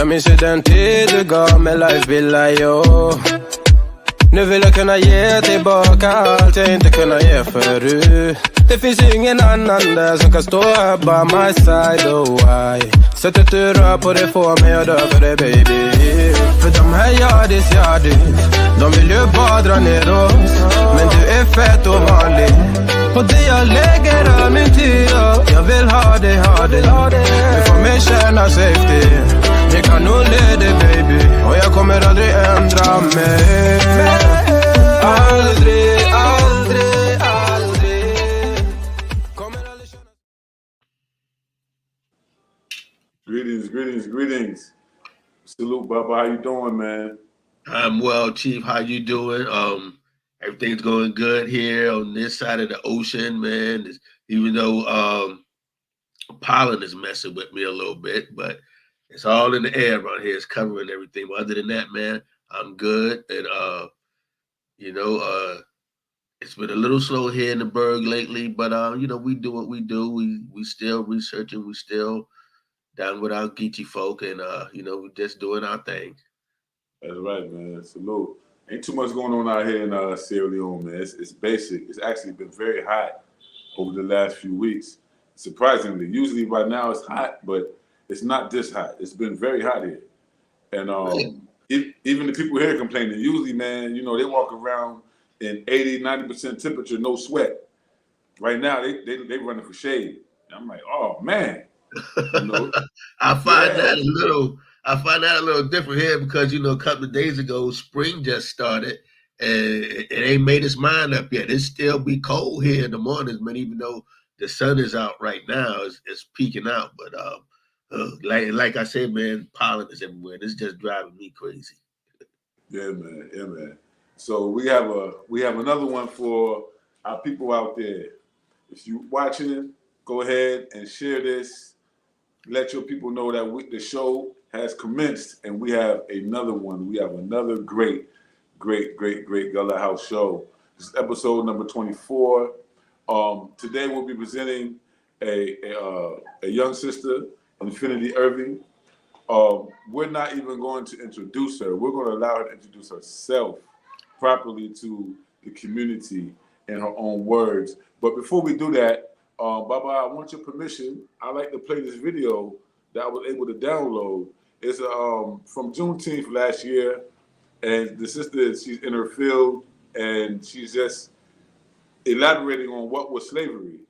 Jag minns ju den tid du gav mig life billar, yo. Nu vill jag kunna ge tillbaka allt jag inte kunna ge förut. Det finns ju ingen annan där som kan stå här by my side, oh why. Sättet du rör på det får mig att dö för det, baby. För de här yardis, de vill ju bara dra ner oss. Men du är fett och vanlig. Och det jag lägger all min tid upp. Jag vill ha det. Du får mig känna safety. Det kan nog leda, baby. Och jag kommer aldrig ändra mig. Aldrig. Greetings. Salute, Bubba. How you doing, man? I'm well, Chief. How you doing? Everything's going good here on this side of the ocean, man. Even though pollen is messing with me a little bit, but it's all in the air around here. It's covering everything. But other than that, man, I'm good. And it's been a little slow here in the Berg lately, but we do what we do. We still researching. We still down with our Geechee folk, and we're just doing our thing. That's right, man. Salute. Ain't too much going on out here in Sierra Leone, man. It's basic. It's actually been very hot over the last few weeks. Surprisingly, usually right now it's hot, but it's not this hot. It's been very hot here, and even the people here complaining. Usually, man, they walk around in 80-90% temperature, no sweat. Right now, they running for shade. And I'm like, oh man. I find that a little different here because a couple of days ago spring just started and it ain't made its mind up yet. It still be cold here in the mornings, man. Even though the sun is out right now, it's peeking out. But like I said, man, pollen is everywhere. This is just driving me crazy. Yeah, man. So we have another one for our people out there. If you're watching, go ahead and share this. Let your people know that the show has commenced, and we have another one. We have another great Gullah House show. This is episode number 24. Today we'll be presenting a young sister, Enfinitee Irving. We're not even going to introduce her. We're going to allow her to introduce herself properly to the community in her own words. But before we do that, Baba, I want your permission. I'd like to play this video that I was able to download. It's from Juneteenth last year, and the sister, she's in her field, and she's just elaborating on what was slavery.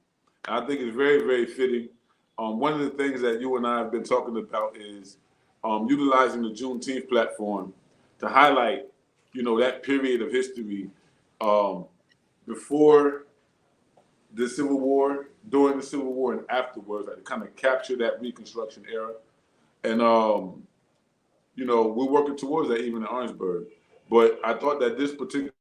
And I think it's very, very fitting. One of the things that you and I have been talking about is utilizing the Juneteenth platform to highlight, that period of history before the Civil War, during the Civil War, and afterwards, like to kind of capture that Reconstruction era. And, we're working towards that even in Orangeburg. But I thought that this particular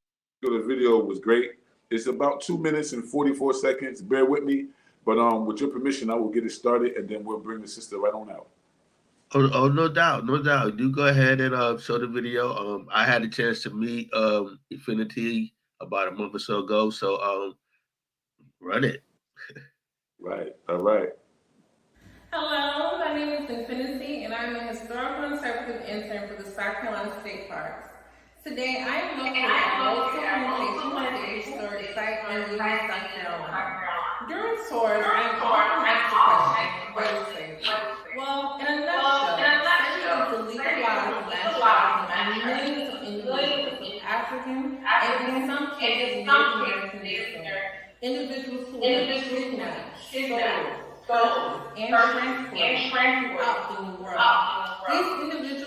video was great. It's about 2 minutes and 44 seconds. Bear with me. But with your permission, I will get it started, and then we'll bring the sister right on out. Oh, no doubt. Do go ahead and show the video. I had a chance to meet Enfinitee about a month or so ago, so run it. Right. All right. Hello, my name is Enfinitee, and I'm a historical interpretive intern for the South Carolina State Parks. Today, I am located at Local Historic Site in Louisville, South Carolina. During tours, I am often asked the question, what is slavery? Well, in a nutshell, slavery is the legal law of nationality of millions of individuals of African and in some cases Native American descent. Individuals who were kidnapped, sold, and transported throughout the New World. These individuals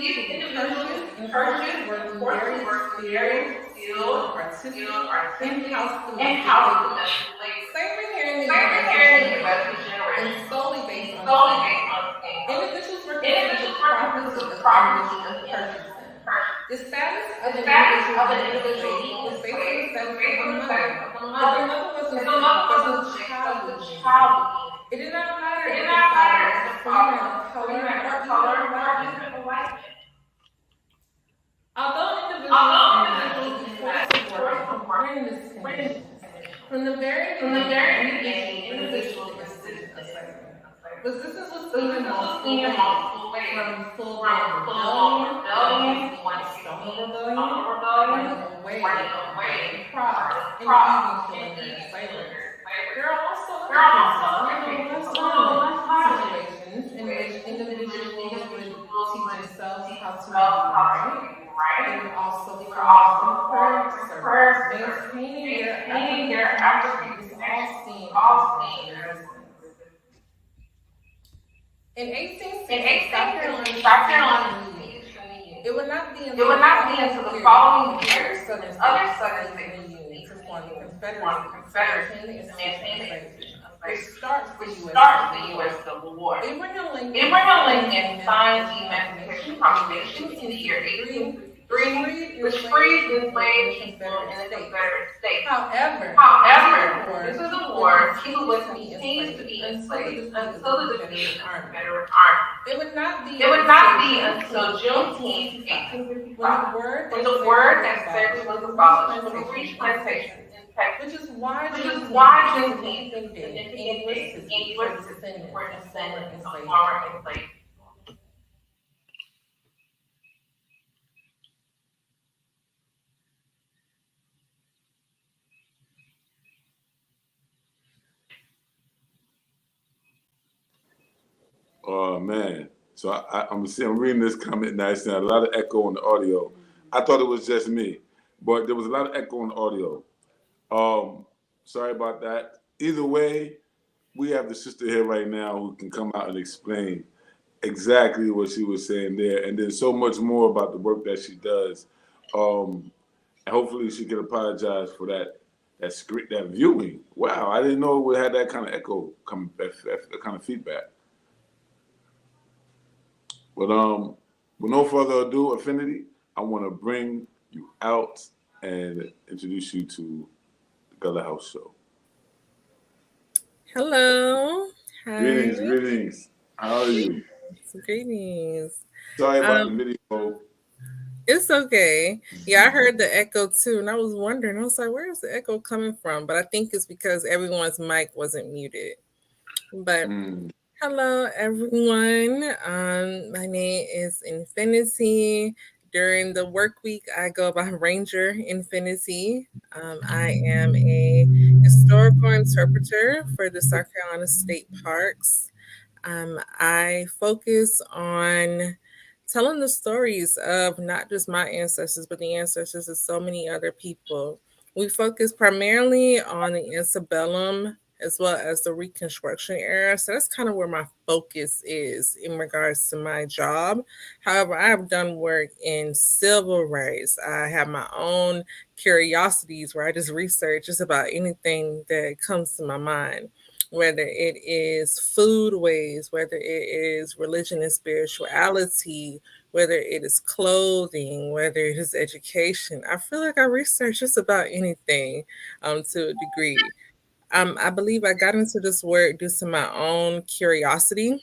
were purchased and forced to work in various fields, participate, and house domestic labor. Slavery here in the U.S. is solely based on slavery. Individuals were considered the property of the individual who purchased them. The status of an individual was based on the status of the mother. If the mother was a child would be. It did not matter if the father was a foreigner, color, or even a white man. Although individuals be forced to work in horrendous conditions, from the very beginning, individuals were citizens of slavery. Resistance was seen in multiple ways, from full-blown rebellion, one case being the Stoner Rebellion, running away, burning crops, and even killing their enslavers. There are also other cases, a little less violent situations in which individuals would teach themselves how to do right. They would also form encourage circles, maintaining their African connection. This all seen as forms of resistance. In 1860, South Carolina used to be in the Union. It would not be until the following year that other southern states in the Union to form the Confederacy to maintain the institution of slavery, which starts the U.S. Civil War. Abraham Lincoln signed the Emancipation Proclamation in the year 1863, which freed enslaved people in the Confederate States. However, this is a war people would continue to be enslaved until the defeat of the Confederate Army. It would not be until Juneteenth, 1855, when the word that slavery was abolished would reach plantations in Texas, which is why Juneteenth is a significant day in U.S. history for descendants of former enslaved. Oh man! So I'm reading this comment now. It's a lot of echo on the audio. I thought it was just me, but there was a lot of echo on the audio. Sorry about that. Either way, we have the sister here right now who can come out and explain exactly what she was saying there, and there's so much more about the work that she does. And hopefully, she can apologize for that script, that viewing. Wow, I didn't know we had that kind of echo, that kind of feedback. But with no further ado, Enfinitee, I want to bring you out and introduce you to the Gullah House Show. Hello. Hi. Greetings. How are you? Greetings. Sorry about the video. It's okay. Yeah, I heard the echo too, and I was wondering. I was like, "Where is the echo coming from?" But I think it's because everyone's mic wasn't muted. But hello, everyone. My name is Enfinitee. During the work week, I go by Ranger Enfinitee. I am a historical interpreter for the South Carolina State Parks. I focus on telling the stories of not just my ancestors, but the ancestors of so many other people. We focus primarily on the antebellum as well as the Reconstruction era. So that's kind of where my focus is in regards to my job. However, I have done work in civil rights. I have my own curiosities where I just research just about anything that comes to my mind, whether it is foodways, whether it is religion and spirituality, whether it is clothing, whether it is education. I feel like I research just about anything to a degree. I believe I got into this work due to my own curiosity.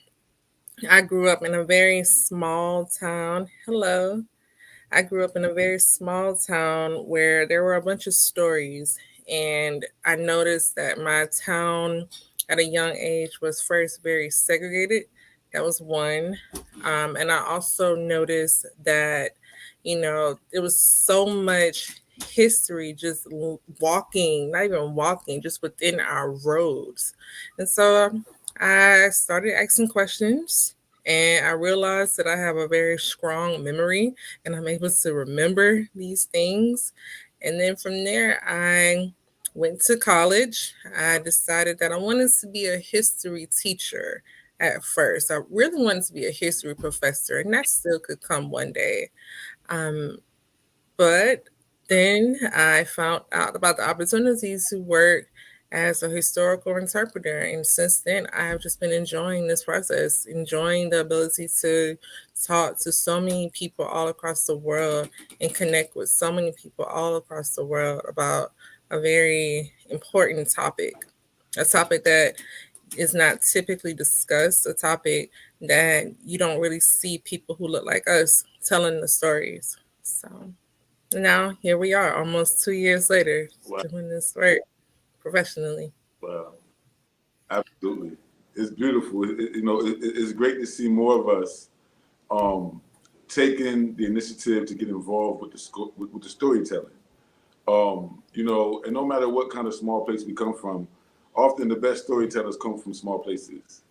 I grew up in a very small town. Hello. I grew up in a very small town where there were a bunch of stories, and I noticed that my town at a young age was first very segregated. That was one. And I also noticed that, it was so much history just walking, not even walking, just within our roads. And so I started asking questions, and I realized that I have a very strong memory and I'm able to remember these things. And then from there, I went to college. I decided that I wanted to be a history teacher at first. I really wanted to be a history professor, and that still could come one day. But then I found out about the opportunities to work as a historical interpreter. And since then, I have just been enjoying this process, enjoying the ability to talk to so many people all across the world and connect with so many people all across the world about a very important topic, a topic that is not typically discussed, a topic that you don't really see people who look like us telling the stories. So now here we are, almost 2 years later, doing this work professionally. Wow, absolutely. it's beautiful. It's great to see more of us taking the initiative to get involved with the storytelling. And no matter what kind of small place we come from, often the best storytellers come from small places.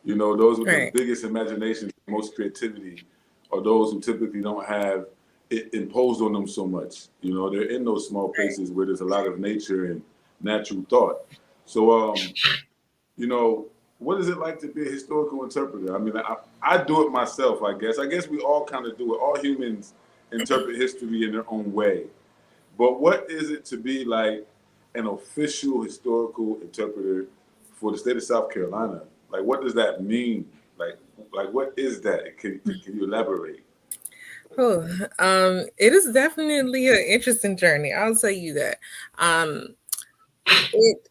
Those with the biggest imagination, most creativity, are those who typically don't have it imposed on them so much. They're in those small places where there's a lot of nature and natural thought. So, what is it like to be a historical interpreter? I mean, I do it myself, I guess. I guess we all kind of do it. All humans interpret history in their own way. But what is it to be like an official historical interpreter for the state of South Carolina? Like, what does that mean? Like what is that? Can you elaborate? Oh, it is definitely an interesting journey. I'll tell you that. It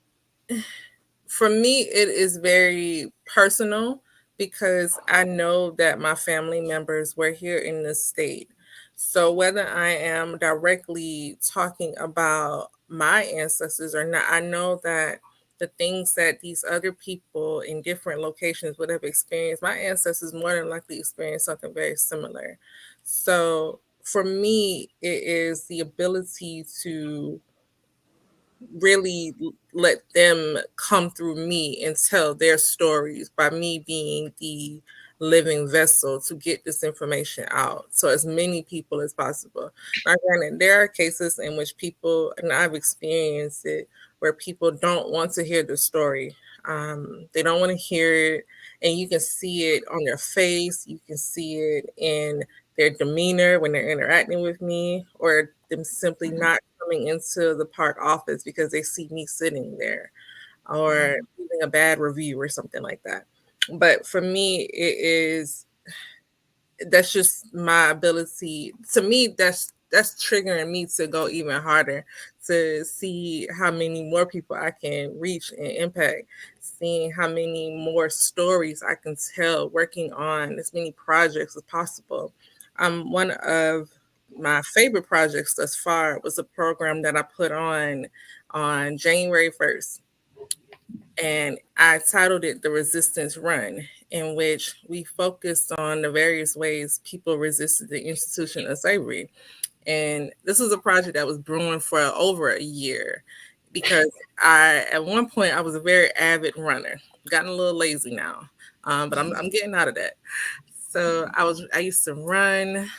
For me, it is very personal because I know that my family members were here in this state. So whether I am directly talking about my ancestors or not, I know that the things that these other people in different locations would have experienced, my ancestors more than likely experienced something very similar. So for me, it is the ability to really let them come through me and tell their stories by me being the living vessel to get this information out so as many people as possible. Now, granted, there are cases in which people, and I've experienced it, where people don't want to hear the story. They don't want to hear it, and you can see it on their face. You can see it in their demeanor when they're interacting with me, or them simply not coming into the park office because they see me sitting there or leaving a bad review or something like that. But for me, that's just my ability. To me, that's triggering me to go even harder to see how many more people I can reach and impact, seeing how many more stories I can tell, working on as many projects as possible. One of my favorite projects thus far was a program that I put on January 1st, and I titled it The Resistance Run, in which we focused on the various ways people resisted the institution of slavery. And this was a project that was brewing for over a year because at one point, I was a very avid runner, gotten a little lazy now, but I'm getting out of that. So I used to run,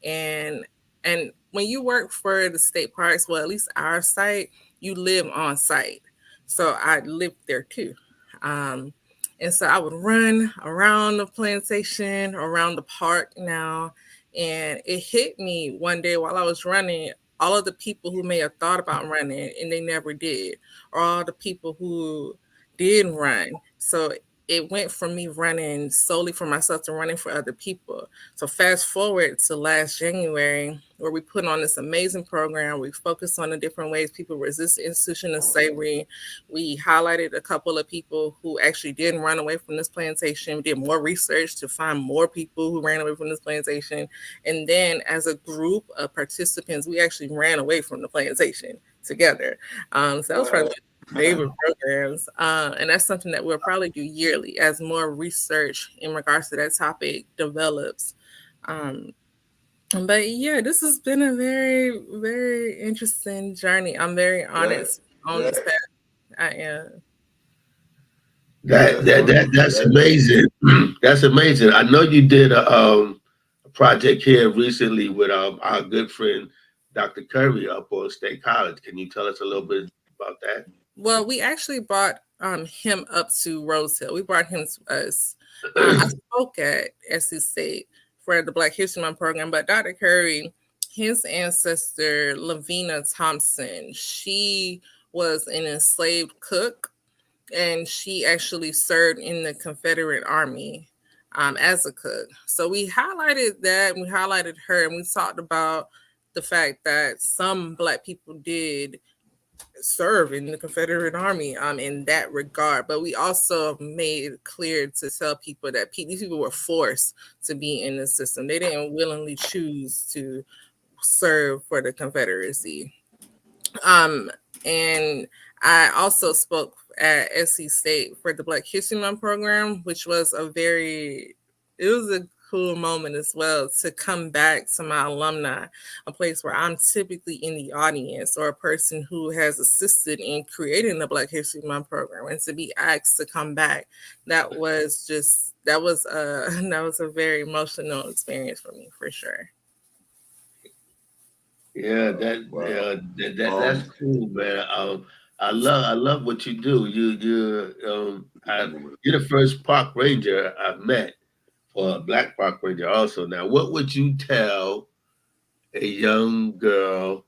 and when you work for the state parks, well, at least our site, you live on site. So I lived there too. Um, and so I would run around the plantation, around the park now. And it hit me one day while I was running, all of the people who may have thought about running and they never did, or all the people who did run. So it went from me running solely for myself to running for other people. So fast forward to last January, where we put on this amazing program. We focused on the different ways people resist the institution of slavery. We highlighted a couple of people who actually didn't run away from this plantation. We did more research to find more people who ran away from this plantation. And then as a group of participants, we actually ran away from the plantation together. So that was probably favorite programs. And that's something that we'll probably do yearly as more research in regards to that topic develops. But yeah, this has been a very, very interesting journey. I'm very honored on this path. I am. That's amazing. That's amazing. I know you did a project here recently with our good friend Dr. Curry up on State College. Can you tell us a little bit about that? Well, we actually brought him up to Rose Hill. We brought him to us. I spoke at SC State for the Black History Month program, but Dr. Curry, his ancestor, Lavina Thompson, she was an enslaved cook, and she actually served in the Confederate Army as a cook. So we highlighted that, and we highlighted her, and we talked about the fact that some Black people did serve in the Confederate Army in that regard. But we also made it clear to tell people that these people were forced to be in the system. They didn't willingly choose to serve for the Confederacy. And I also spoke at SC State for the Black History Month program, which was it was a cool moment as well to come back to my alumni, a place where I'm typically in the audience or a person who has assisted in creating the Black History Month program, and to be asked to come back. That was that was a very emotional experience for me, for sure. Yeah, that's cool, man. I love what you do. You're the first park ranger I've met for a black park ranger. Also, now, what would you tell a young girl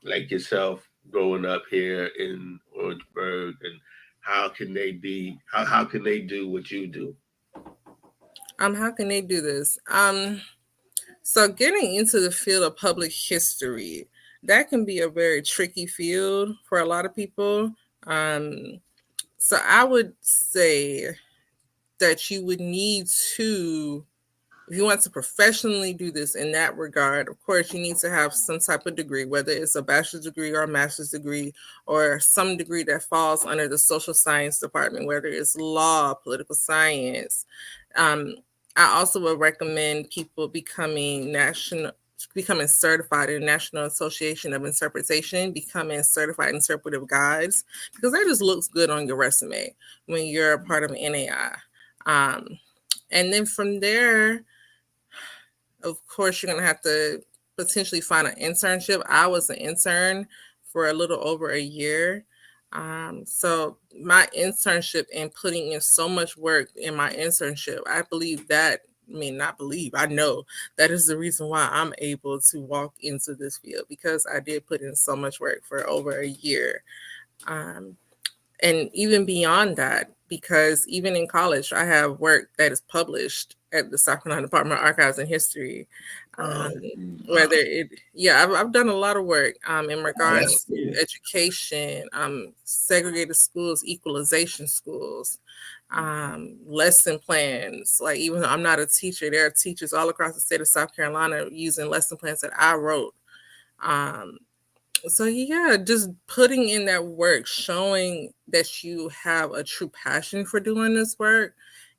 like yourself growing up here in Orangeburg, and how can they do what you do? How can they do this? So getting into the field of public history, that can be a very tricky field for a lot of people. So I would say that you would need to, if you want to professionally do this in that regard, of course, you need to have some type of degree, whether it's a bachelor's degree or a master's degree, or some degree that falls under the social science department, whether it's law, political science. Um, I also would recommend people becoming certified in National Association of Interpretation, becoming certified interpretive guides, because that just looks good on your resume when you're a part of NAI. And then from there, of course, you're going to have to potentially find an internship. I was an intern for a little over a year. So my internship and putting in so much work in my internship, I know that is the reason why I'm able to walk into this field, because I did put in so much work for over a year. And even beyond that, because even in college, I have work that is published at the South Carolina Department of Archives and History. I've done a lot of work in regards to education, segregated schools, equalization schools, lesson plans. Like, even though I'm not a teacher, there are teachers all across the state of South Carolina using lesson plans that I wrote. So yeah, just putting in that work, showing that you have a true passion for doing this work,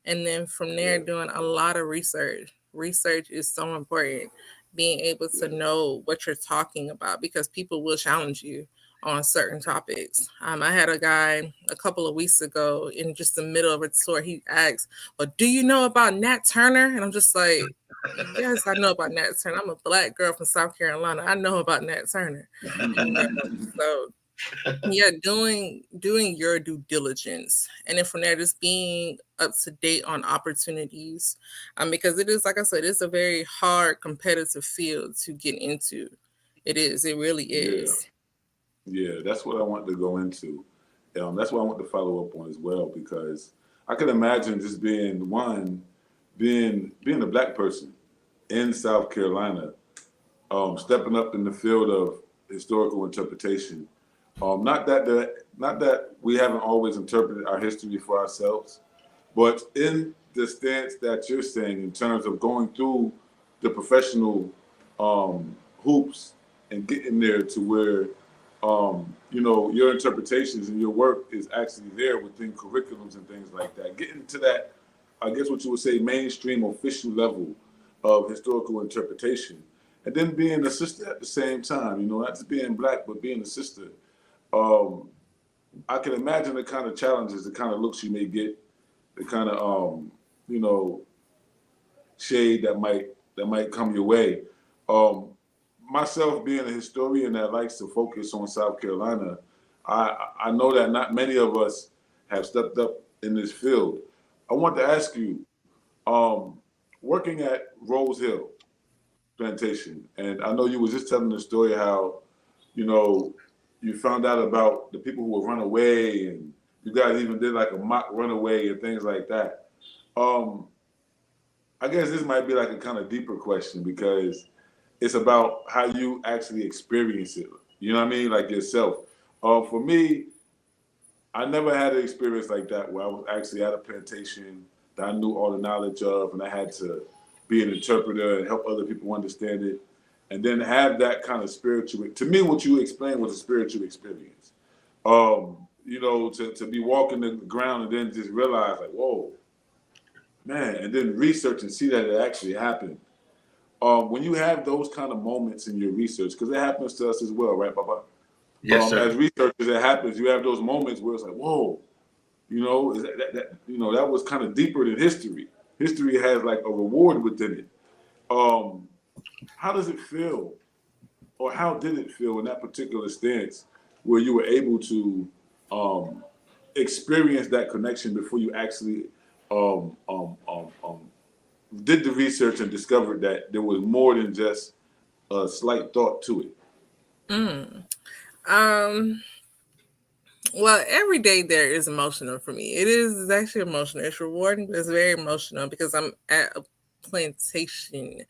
and then from there doing a lot of research. Research is so important. Being able to know what you're talking about, because people will challenge you on certain topics. I had a guy a couple of weeks ago in just the middle of a tour. He asked, "Well, do you know about Nat Turner?" And I'm just like, yes, I know about Nat Turner. I'm a black girl from South Carolina. I know about Nat Turner. So yeah, doing your due diligence, and then from there, just being up to date on opportunities, because it is, like I said, it's a very hard competitive field to get into. It is. It really is. Yeah, that's what I want to go into. That's what I want to follow up on as well, because I can imagine just being a black person in South Carolina, stepping up in the field of historical interpretation. Not that we haven't always interpreted our history for ourselves, but in the stance that you're saying, in terms of going through the professional hoops and getting there to where your interpretations and your work is actually there within curriculums and things like that. Getting to that, I guess what you would say, mainstream official level of historical interpretation, and then being a sister at the same time. Not just being black, but being a sister. I can imagine the kind of challenges, the kind of looks you may get, the kind of shade that might come your way. Myself being a historian that likes to focus on South Carolina, I know that not many of us have stepped up in this field. I want to ask you, working at Rose Hill Plantation, and I know you was just telling the story how, you found out about the people who would run away, and you guys even did like a mock runaway and things like that. I guess this might be like a kind of deeper question, because it's about how you actually experience it. You know what I mean? Like yourself. For me, I never had an experience like that where I was actually at a plantation that I knew all the knowledge of, and I had to be an interpreter and help other people understand it, and then have that kind of spiritual. To me, what you explained was a spiritual experience. You know, to be walking the ground and then just realize like, whoa, man, and then research and see that it actually happened. When you have those kind of moments in your research, because it happens to us as well, right, Papa? Yes, sir. As researchers, it happens. You have those moments where it's like, whoa, you know, you know, that was kind of deeper than history. History has like a reward within it. How does it feel, or how did it feel in that particular stance where you were able to experience that connection before you actually um, um, um, um, did the research and discovered that there was more than just a slight thought to it? Um, well, every day there is emotional for me. It is actually emotional. It's rewarding, but it's very emotional because I'm at a plantation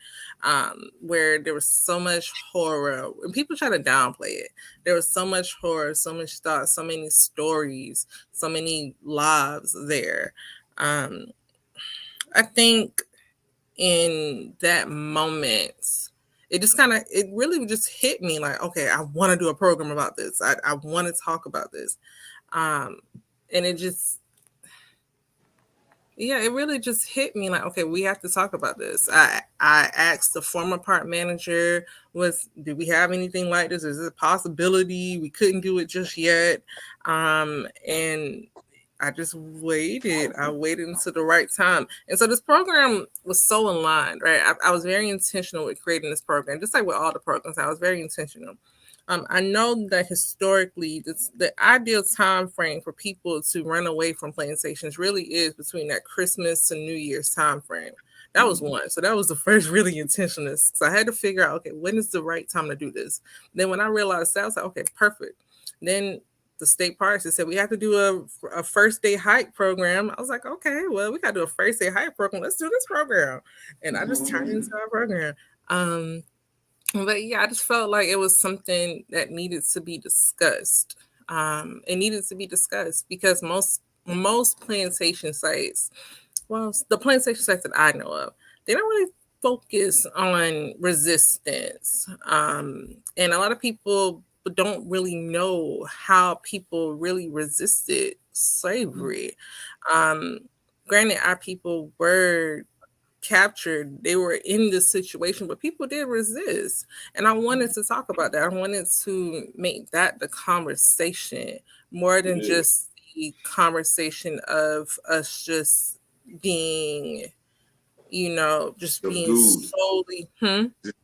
where there was so much horror and people try to downplay it. There was so much horror, so much thought, so many stories, so many lives there. Um, I think in that moment, it really just hit me like, okay, I want to do a program about this. I want to talk about this. And it just, yeah, it really just hit me like, okay, we have to talk about this. I asked the former park manager, do we have anything like this? Is it a possibility? We couldn't do it just yet. And I just waited. I waited until the right time. And so this program was so aligned, right? I was very intentional with creating this program, just like with all the programs. I was very intentional. I know that historically, the ideal time frame for people to run away from plantations really is between that Christmas to New Year's time frame. That was one. So that was the first really intentional. So I had to figure out, okay, when is the right time to do this? Then when I realized that, I was like, okay, perfect. Then the state parks, they said we have to do a first day hike program. I was like, okay, well, we got to do a first day hike program. Let's do this program. And I just turned it into our program. But yeah, I just felt like it was something that needed to be discussed. It needed to be discussed because most plantation sites, well, the plantation sites that I know of, they don't really focus on resistance. And a lot of people don't really know how people really resisted slavery. Granted, our people were captured, they were in this situation, but people did resist. And I wanted to talk about that. I wanted to make that the conversation more than just the conversation of us just being, just being Subdued. solely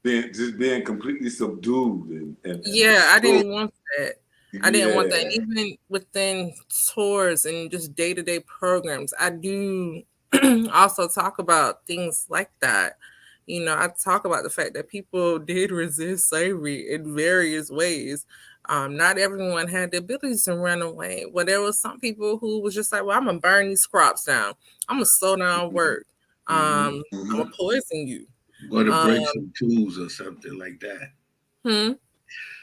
Just being completely subdued and yeah, I didn't want that. I didn't want that. yeah. And even within tours and just day-to-day programs, I do also talk about things like that. I talk about the fact that people did resist slavery in various ways. Not everyone had the ability to run away. Well, there was some people who was just like, well, I'm going to burn these crops down. I'm going to slow down work. I'm going to poison you. Going to break some tools or something like that. Hmm?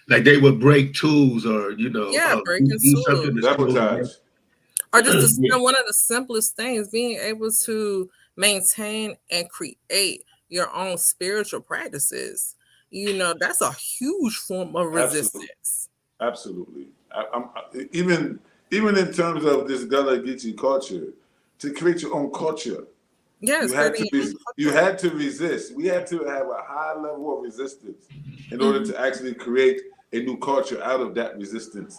Like they would break tools or, breaking do tools. something to Sabotage. Or just one of the simplest things, being able to maintain and create your own spiritual practices. That's a huge form of resistance. Absolutely. Even in terms of this Gullah Geechee culture, to create your own culture, yes, you had to resist. We had to have a high level of resistance in order to actually create a new culture out of that resistance.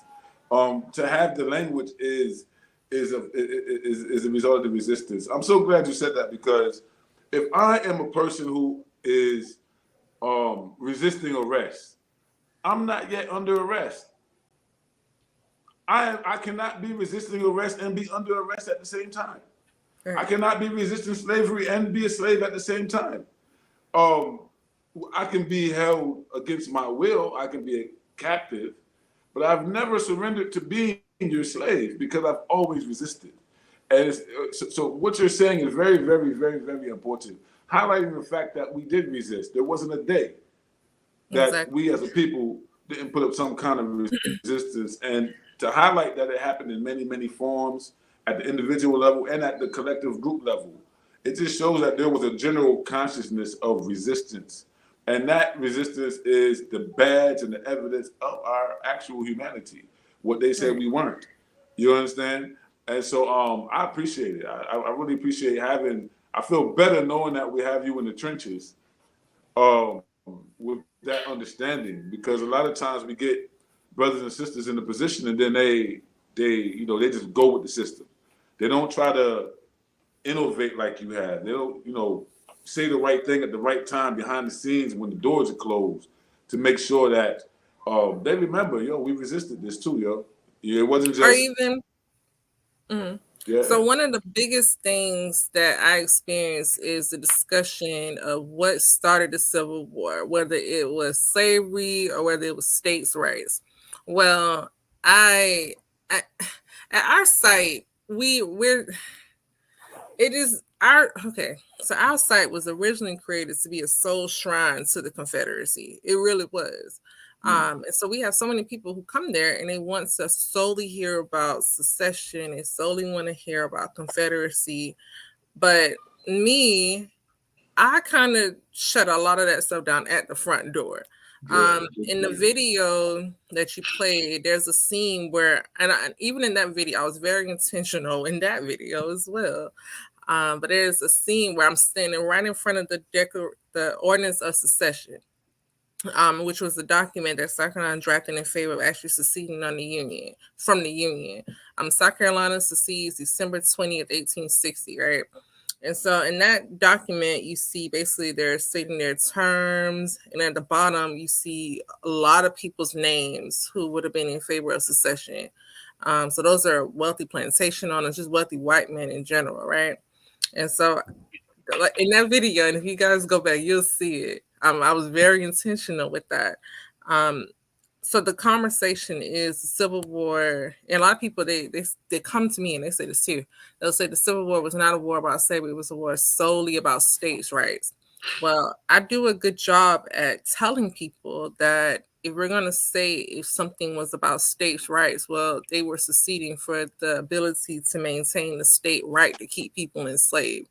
To have the language is a result of the resistance. I'm so glad you said that, because if I am a person who is resisting arrest, I'm not yet under arrest. I cannot be resisting arrest and be under arrest at the same time. Right. I cannot be resisting slavery and be a slave at the same time. I can be held against my will. I can be a captive, but I've never surrendered to being your slave because I've always resisted. And so what you're saying is very, very, very, very important. Highlighting the fact that we did resist. There wasn't a day that we as a people didn't put up some kind of resistance. And to highlight that it happened in many, many forms at the individual level and at the collective group level, it just shows that there was a general consciousness of resistance. And that resistance is the badge and the evidence of our actual humanity. what they said we weren't. You understand? And so I appreciate it. I really appreciate having. I feel better knowing that we have you in the trenches with that understanding, because a lot of times we get brothers and sisters in the position and then they just go with the system. They don't try to innovate like you have. They don't say the right thing at the right time behind the scenes when the doors are closed to make sure that they remember, we resisted this too, Yeah, it wasn't just. Or even. Mm-hmm. Yeah. So one of the biggest things that I experienced is the discussion of what started the Civil War, whether it was slavery or whether it was states' rights. Well, at our site, so our site was originally created to be a sole shrine to the Confederacy. It really was. And so we have so many people who come there and they want to solely hear about secession and solely want to hear about Confederacy. But me, I kind of shut a lot of that stuff down at the front door. In the video that you played, there's a scene where, even in that video, I was very intentional in that video as well. But there's a scene where I'm standing right in front of the Ordinance of Secession, which was the document that South Carolina drafted in favor of actually seceding from the Union. South Carolina secedes December 20th, 1860, right? And so in that document, you see basically they're stating their terms. And at the bottom, you see a lot of people's names who would have been in favor of secession. So those are wealthy plantation owners, just wealthy white men in general, right? And so in that video, and if you guys go back, you'll see it. I was very intentional with that. So the conversation is the Civil War, and a lot of people they come to me and they say this too. They'll say the Civil War was not a war about slavery; it was a war solely about states' rights. Well, I do a good job at telling people that if we're going to say if something was about states' rights, well, they were seceding for the ability to maintain the state right to keep people enslaved.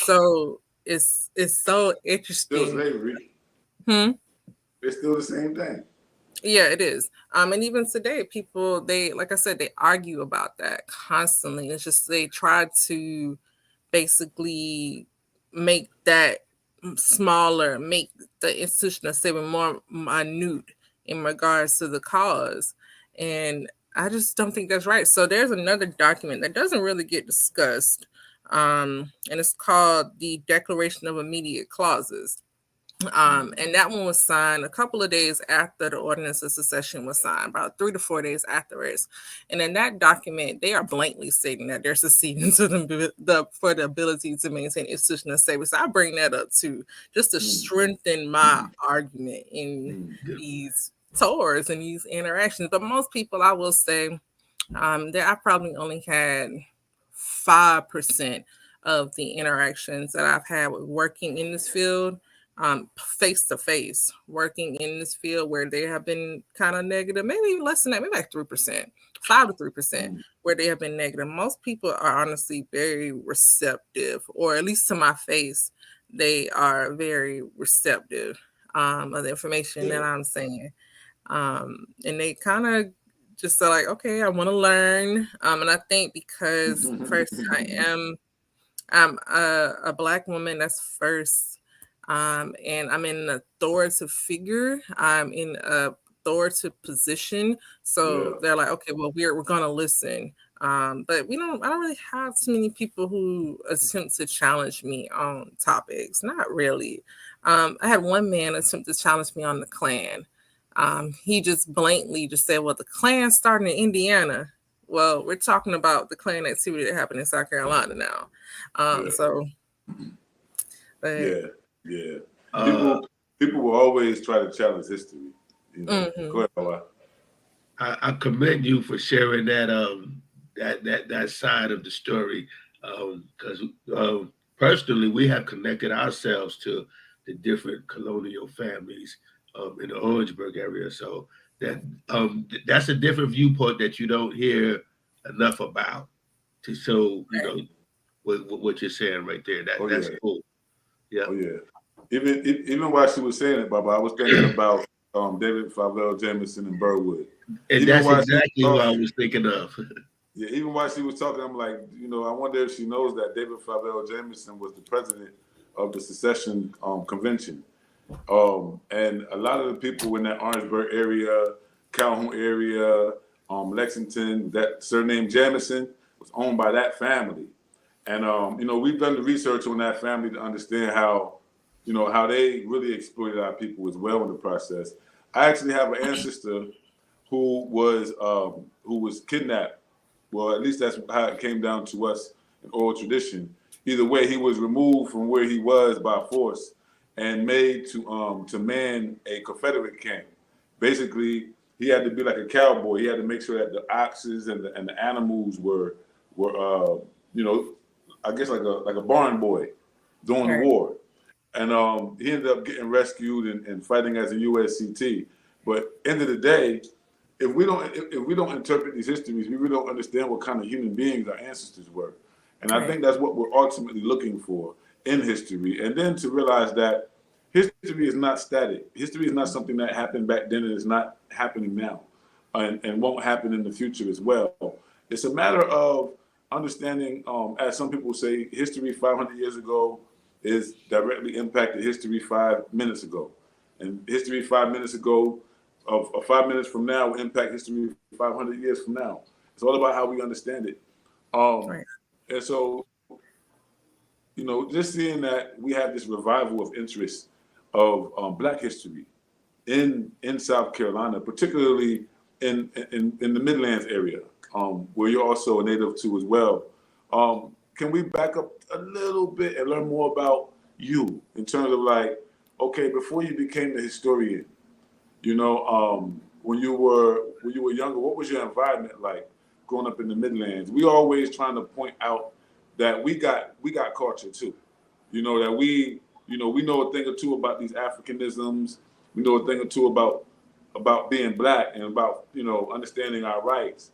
So it's so interesting. Still slavery. It's still the same thing. Yeah, it is. And even today, people, like I said, they argue about that constantly. It's just they try to basically make that smaller, make the institution of slavery more minute in regards to the cause. And I just don't think that's right. So there's another document that doesn't really get discussed. And it's called the Declaration of Immediate Clauses. And that one was signed a couple of days after the Ordinance of Secession was signed, about 3 to 4 days afterwards. And in that document, they are blatantly stating that they're seceding for the ability to maintain institutional slavery. So I bring that up too, just to strengthen my argument in these tours and these interactions. But most people, I will say, that I probably only had 5% of the interactions that I've had with working in this field. Face to face, working in this field where they have been kind of negative, maybe less than that, maybe like 3%, 5 to 3%, where they have been negative. Most people are honestly very receptive, or at least to my face, they are very receptive of the information that I'm saying. And they kind of just are like, okay, I want to learn. And I think because first I'm a Black woman, that's first. And I'm in an authoritative figure. I'm in a authoritative position. So they're like, okay, well, we're gonna listen. But I don't really have too many people who attempt to challenge me on topics. Not really. I had one man attempt to challenge me on the Klan. He just blatantly just said, well, the Klan started in Indiana. Well, we're talking about the Klan activity that happened in South Carolina now. Yeah. People will always try to challenge history. Go ahead, Gullah. I commend you for sharing that that side of the story, because personally we have connected ourselves to the different colonial families in the Orangeburg area. So that's a different viewpoint that you don't hear enough about. So what you're saying right there, that's cool. Yeah. Oh yeah. Even while she was saying it, Baba, I was thinking about David Flavel, Jameson, and Burwood. And Even that's while she was exactly who I talking, was thinking of. yeah, even while she was talking, I'm like, I wonder if she knows that David Flavel Jameson was the president of the secession convention. And a lot of the people in that Orangeburg area, Calhoun area, Lexington, that surname Jameson was owned by that family. And we've done the research on that family to understand how they really exploited our people as well in the process. I actually have an ancestor who was kidnapped. Well, at least that's how it came down to us in oral tradition. Either way, he was removed from where he was by force and made to man a Confederate camp. Basically, he had to be like a cowboy. He had to make sure that the oxes and the animals were I guess like a barn boy during the war. And he ended up getting rescued and fighting as a USCT. But end of the day, if we don't interpret these histories, we really don't understand what kind of human beings our ancestors were. And I think that's what we're ultimately looking for in history. And then to realize that history is not static. History is not something that happened back then and is not happening now and won't happen in the future as well. It's a matter of understanding, as some people say, history 500 years ago is directly impacted history 5 minutes ago. And history 5 minutes ago of 5 minutes from now will impact history 500 years from now. It's all about how we understand it. And so, just seeing that we have this revival of interest of Black history in South Carolina, particularly in the Midlands area, where you're also a native too as well. Can we back up a little bit and learn more about you in terms of okay, before you became the historian, when you were younger, what was your environment like growing up in the Midlands? We always trying to point out that we got culture too. That we know a thing or two about these Africanisms. We know a thing or two about being Black and about understanding our rights.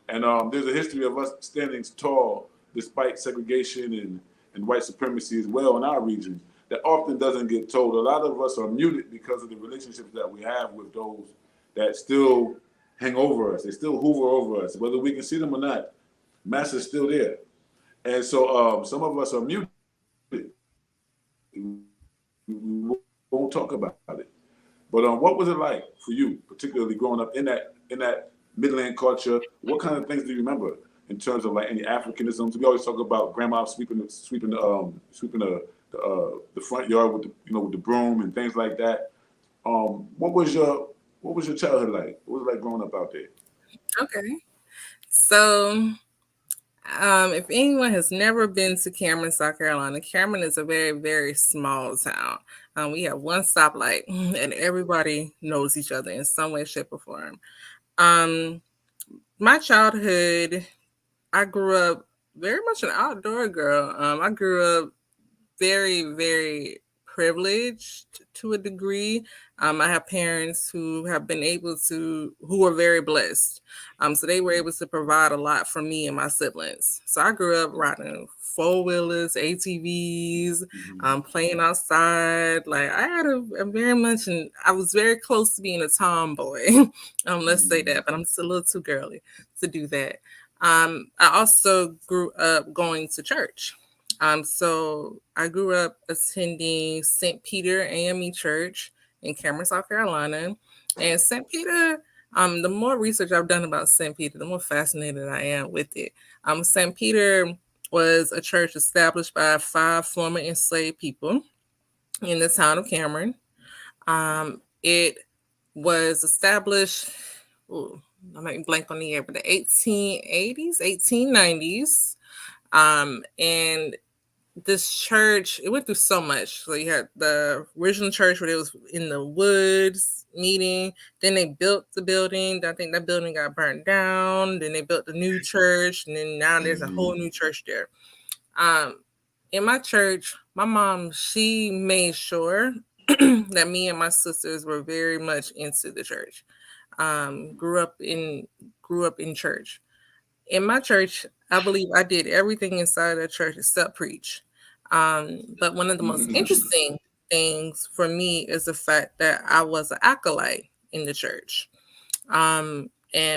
And there's a history of us standing tall despite segregation and white supremacy as well in our region that often doesn't get told. A lot of us are muted because of the relationships that we have with those that still hang over us. They still hoover over us, whether we can see them or not. Master's still there. And so some of us are muted. We won't talk about it. But what was it like for you, particularly growing up in that Midland culture? What kind of things do you remember in terms of any Africanisms? We always talk about grandma sweeping the front yard with the broom and things like that. What was your childhood like? What was it like growing up out there? Okay, so if anyone has never been to Cameron, South Carolina, Cameron is a very, very small town. We have one stoplight, and everybody knows each other in some way, shape, or form. My childhood, I grew up very much an outdoor girl. I grew up very, very privileged to a degree. I have parents who have been able to, who are very blessed. So they were able to provide a lot for me and my siblings. So I grew up riding four-wheelers, ATVs, playing outside. I had a very much, and I was very close to being a tomboy. Let's say that, but I'm still a little too girly to do that. I also grew up going to church. So I grew up attending St. Peter AME Church in Cameron, South Carolina. And St. Peter, the more research I've done about St. Peter, the more fascinated I am with it. St. Peter was a church established by 5 former enslaved people in the town of Cameron. It was established, I might blank on the year, but the 1880s, 1890s. And this church, it went through so much. So you had the original church where it was in the woods meeting. Then they built the building. I think that building got burned down. Then they built the new church. And then now there's a whole new church there. In my church, my mom, she made sure that me and my sisters were very much into the church. Grew up in church. In my church, I believe I did everything inside of the church except preach. But one of the most interesting things for me is the fact that I was an acolyte in the church. And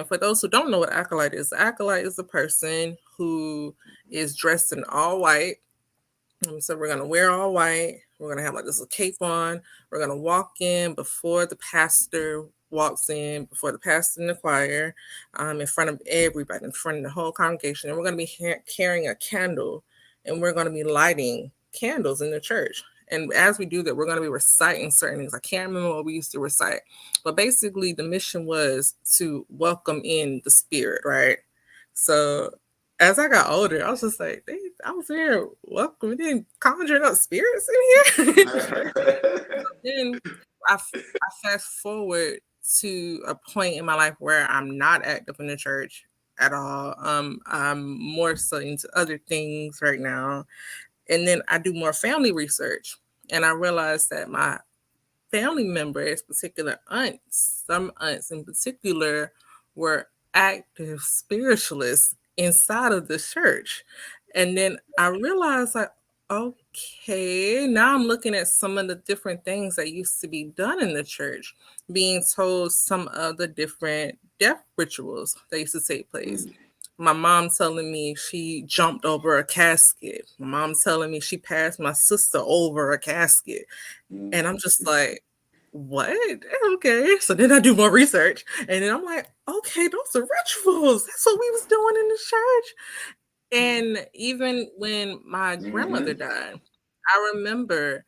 for those who don't know what acolyte is a person who is dressed in all white. So we're gonna wear all white. We're gonna have like this little cape on. We're gonna walk in before the pastor walks in, before the pastor and the choir, in front of everybody, in front of the whole congregation. And we're gonna be carrying a candle, and we're gonna be lighting candles in the church. And as we do that, we're gonna be reciting certain things. I can't remember what we used to recite, but basically the mission was to welcome in the spirit, right? So as I got older, I was just like, I was here welcoming in, conjuring up spirits in here. Then I fast forward to a point in my life where I'm not active in the church at all. I'm more so into other things right now. And then I do more family research. And I realized that my family members, particular aunts, some aunts in particular, were active spiritualists inside of the church. And then I realized, like, okay, now I'm looking at some of the different things that used to be done in the church, being told some of the different death rituals that used to take place. My mom telling me she jumped over a casket. My mom telling me she passed my sister over a casket. And I'm just like, what? Okay. So then I do more research. And then I'm like, okay, those are rituals. That's what we was doing in the church. And even when my grandmother died, I remember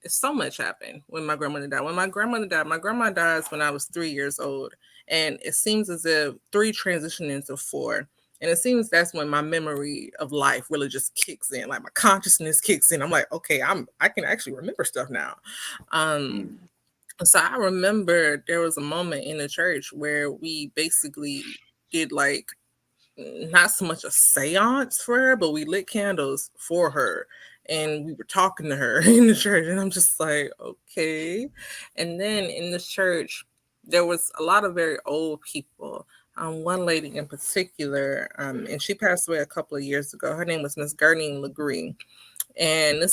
so much happened when my grandmother died. When my grandma dies when I was 3 years old. And it seems as if three transitioned into four. And it seems that's when my memory of life really just kicks in, like my consciousness kicks in. I'm like, okay, I can actually remember stuff now. So I remember there was a moment in the church where we basically did like not so much a seance for her, but we lit candles for her and we were talking to her in the church. And I'm just like, okay. And then in the church, there was a lot of very old people. One lady in particular, and she passed away a couple of years ago. Her name was Miss Gurneen Legree. And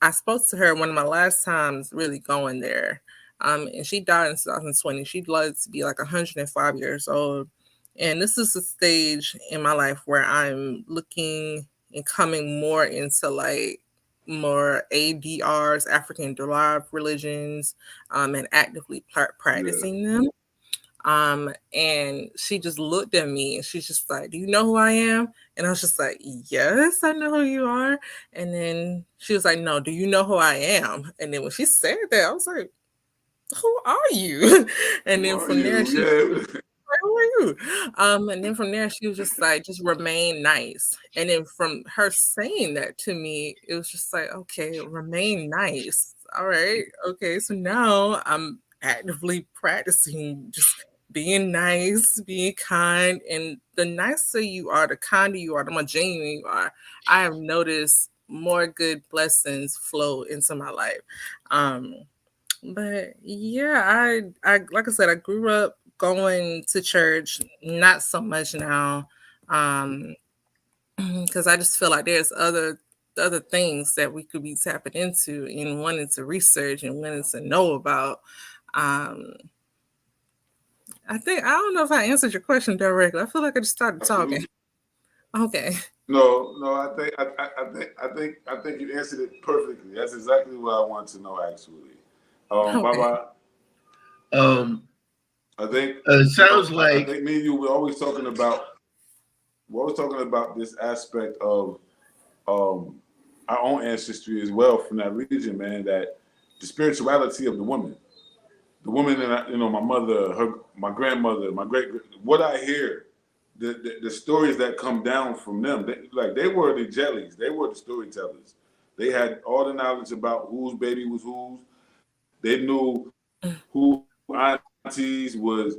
I spoke to her one of my last times really going there. And she died in 2020. She lived to be like 105 years old. And this is a stage in my life where I'm looking and coming more into like more ADRs, African derived religions, and actively practicing them. And she just looked at me and she's just like, do you know who I am? And I was just like, yes, I know who you are. And then she was like, no, do you know who I am? And then when she said that, I was like, who are you? And then from there, she like, who are you? And then from there, she was just like, just remain nice. And then from her saying that to me, it was just like, okay, remain nice. All right. Okay. So now I'm actively practicing just being nice, being kind. And the nicer you are, the kinder you are, the more genuine you are, I have noticed more good blessings flow into my life. But yeah, I like I said, I grew up going to church, not so much now, because I just feel like there's other things that we could be tapping into and wanting to research and wanting to know about. I don't know if I answered your question directly. I feel like I just started talking. Okay. No, I think you answered it perfectly. That's exactly what I want to know, actually. Okay. Baba, I think it sounds like I think me and you we're always talking about this aspect of our own ancestry as well from that region, man. That the spirituality of the woman and my mother, my grandmother, my what I hear, the stories that come down from them, they were the jellies, they were the storytellers. They had all the knowledge about whose baby was whose. They knew who aunties was,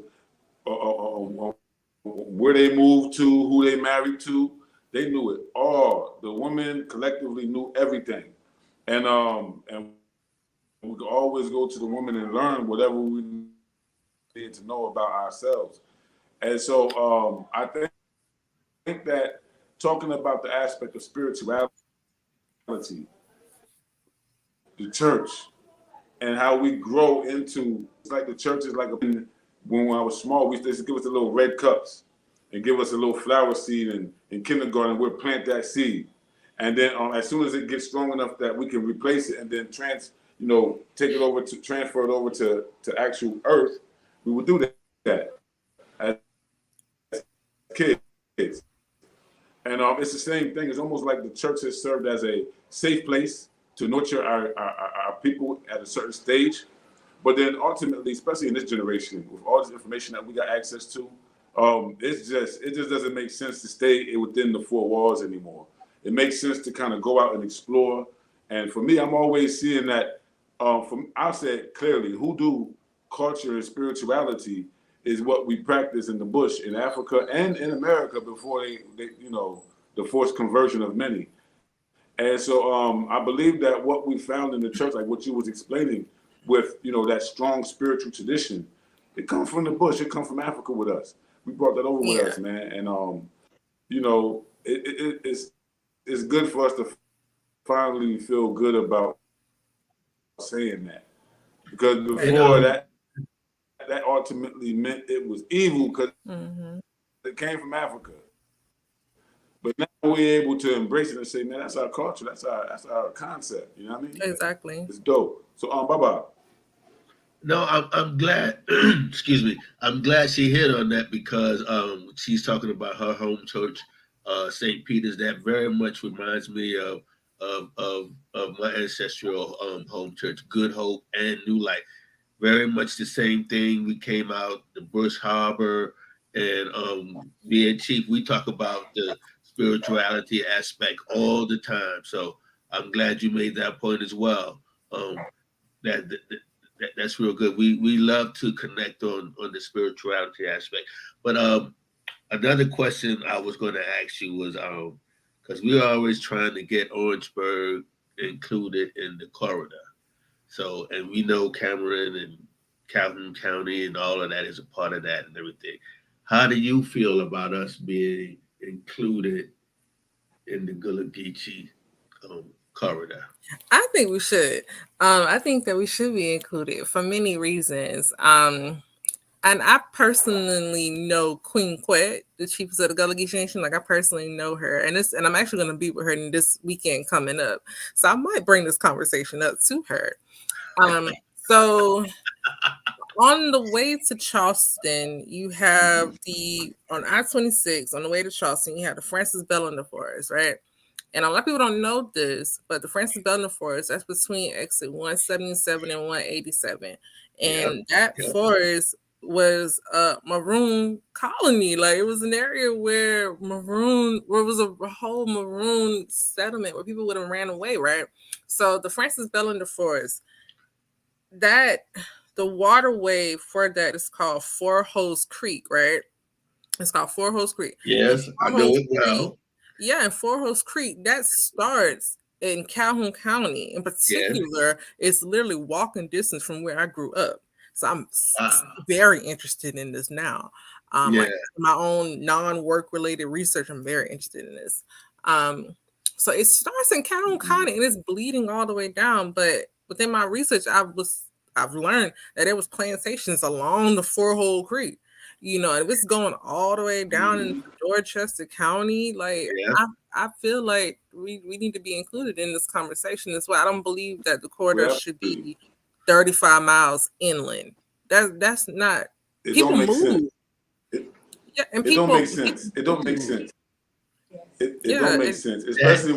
where they moved to, who they married to. They knew it all. The women collectively knew everything, and we could always go to the woman and learn whatever we need to know about ourselves. And so I think that talking about the aspect of spirituality the church and how we grow into. It's like the church is like when I was small, we used to give us the little red cups and give us a little flower seed in kindergarten. We'll plant that seed, and then as soon as it gets strong enough that we can replace it and then take it over to transfer it over to actual earth, we would do that as kids. And it's the same thing. It's almost like the church has served as a safe place to nurture our people at a certain stage. But then ultimately, especially in this generation, with all this information that we got access to, it just doesn't make sense to stay within the four walls anymore. It makes sense to kind of go out and explore. And for me, I'm always seeing that. I'll say it clearly: hoodoo culture and spirituality is what we practice in the bush in Africa and in America before the forced conversion of many. And so I believe that what we found in the church, like what you was explaining, with that strong spiritual tradition, it comes from the bush. It comes from Africa with us. We brought that over with us, man. And it's good for us to finally feel good about saying that, because before that ultimately meant it was evil because it came from Africa. But now we're able to embrace it and say, man, that's our culture, that's our concept. You know what I mean? Exactly. It's dope. So bye-bye. No, I'm glad. Excuse me. I'm glad she hit on that because she's talking about her home church, St. Peter's. That very much reminds me of my ancestral home church, Good Hope and New Light. Very much the same thing. We came out the Bush Harbor, and me and Chief, we talk about the spirituality aspect all the time. So I'm glad you made that point as well. That's real good. We love to connect on the spirituality aspect. But another question I was going to ask you was because we're always trying to get Orangeburg included in the corridor. So, and we know Cameron and Calhoun County and all of that is a part of that and everything. How do you feel about us being included in the Gullah Geechee corridor? I think we should. I think that we should be included for many reasons. And I personally know Queen Quet, the chiefess of the Gullah Geechee Nation. Like I personally know her, and I'm actually going to be with her this weekend coming up. So I might bring this conversation up to her. So on the way to Charleston, you have on I-26 on the way to Charleston, you have the Francis Bellender Forest, right? And a lot of people don't know this, but the Francis Bellender Forest, that's between exit 177 and 187. And that forest was a maroon colony. Like it was an area where it was a whole maroon settlement where people would have ran away, right? So the Francis Bellender Forest, the waterway for that is called Four Hose Creek, right? It's called Four Hose Creek. Yes, I know it well. Yeah, and Four Hose Creek, that starts in Calhoun County. In particular, it's literally walking distance from where I grew up. So I'm very interested in this now. Like my own non-work related research, I'm very interested in this. So it starts in Calhoun County and it's bleeding all the way down. But within my research, I've learned that there was plantations along the Four Hole Creek. And it's going all the way down in Dorchester County. Like I feel like we need to be included in this conversation as well. I don't believe that the corridor should be 35 miles inland. That's not. It people don't make move. Sense. And it don't make sense. It don't make sense. It don't make sense, especially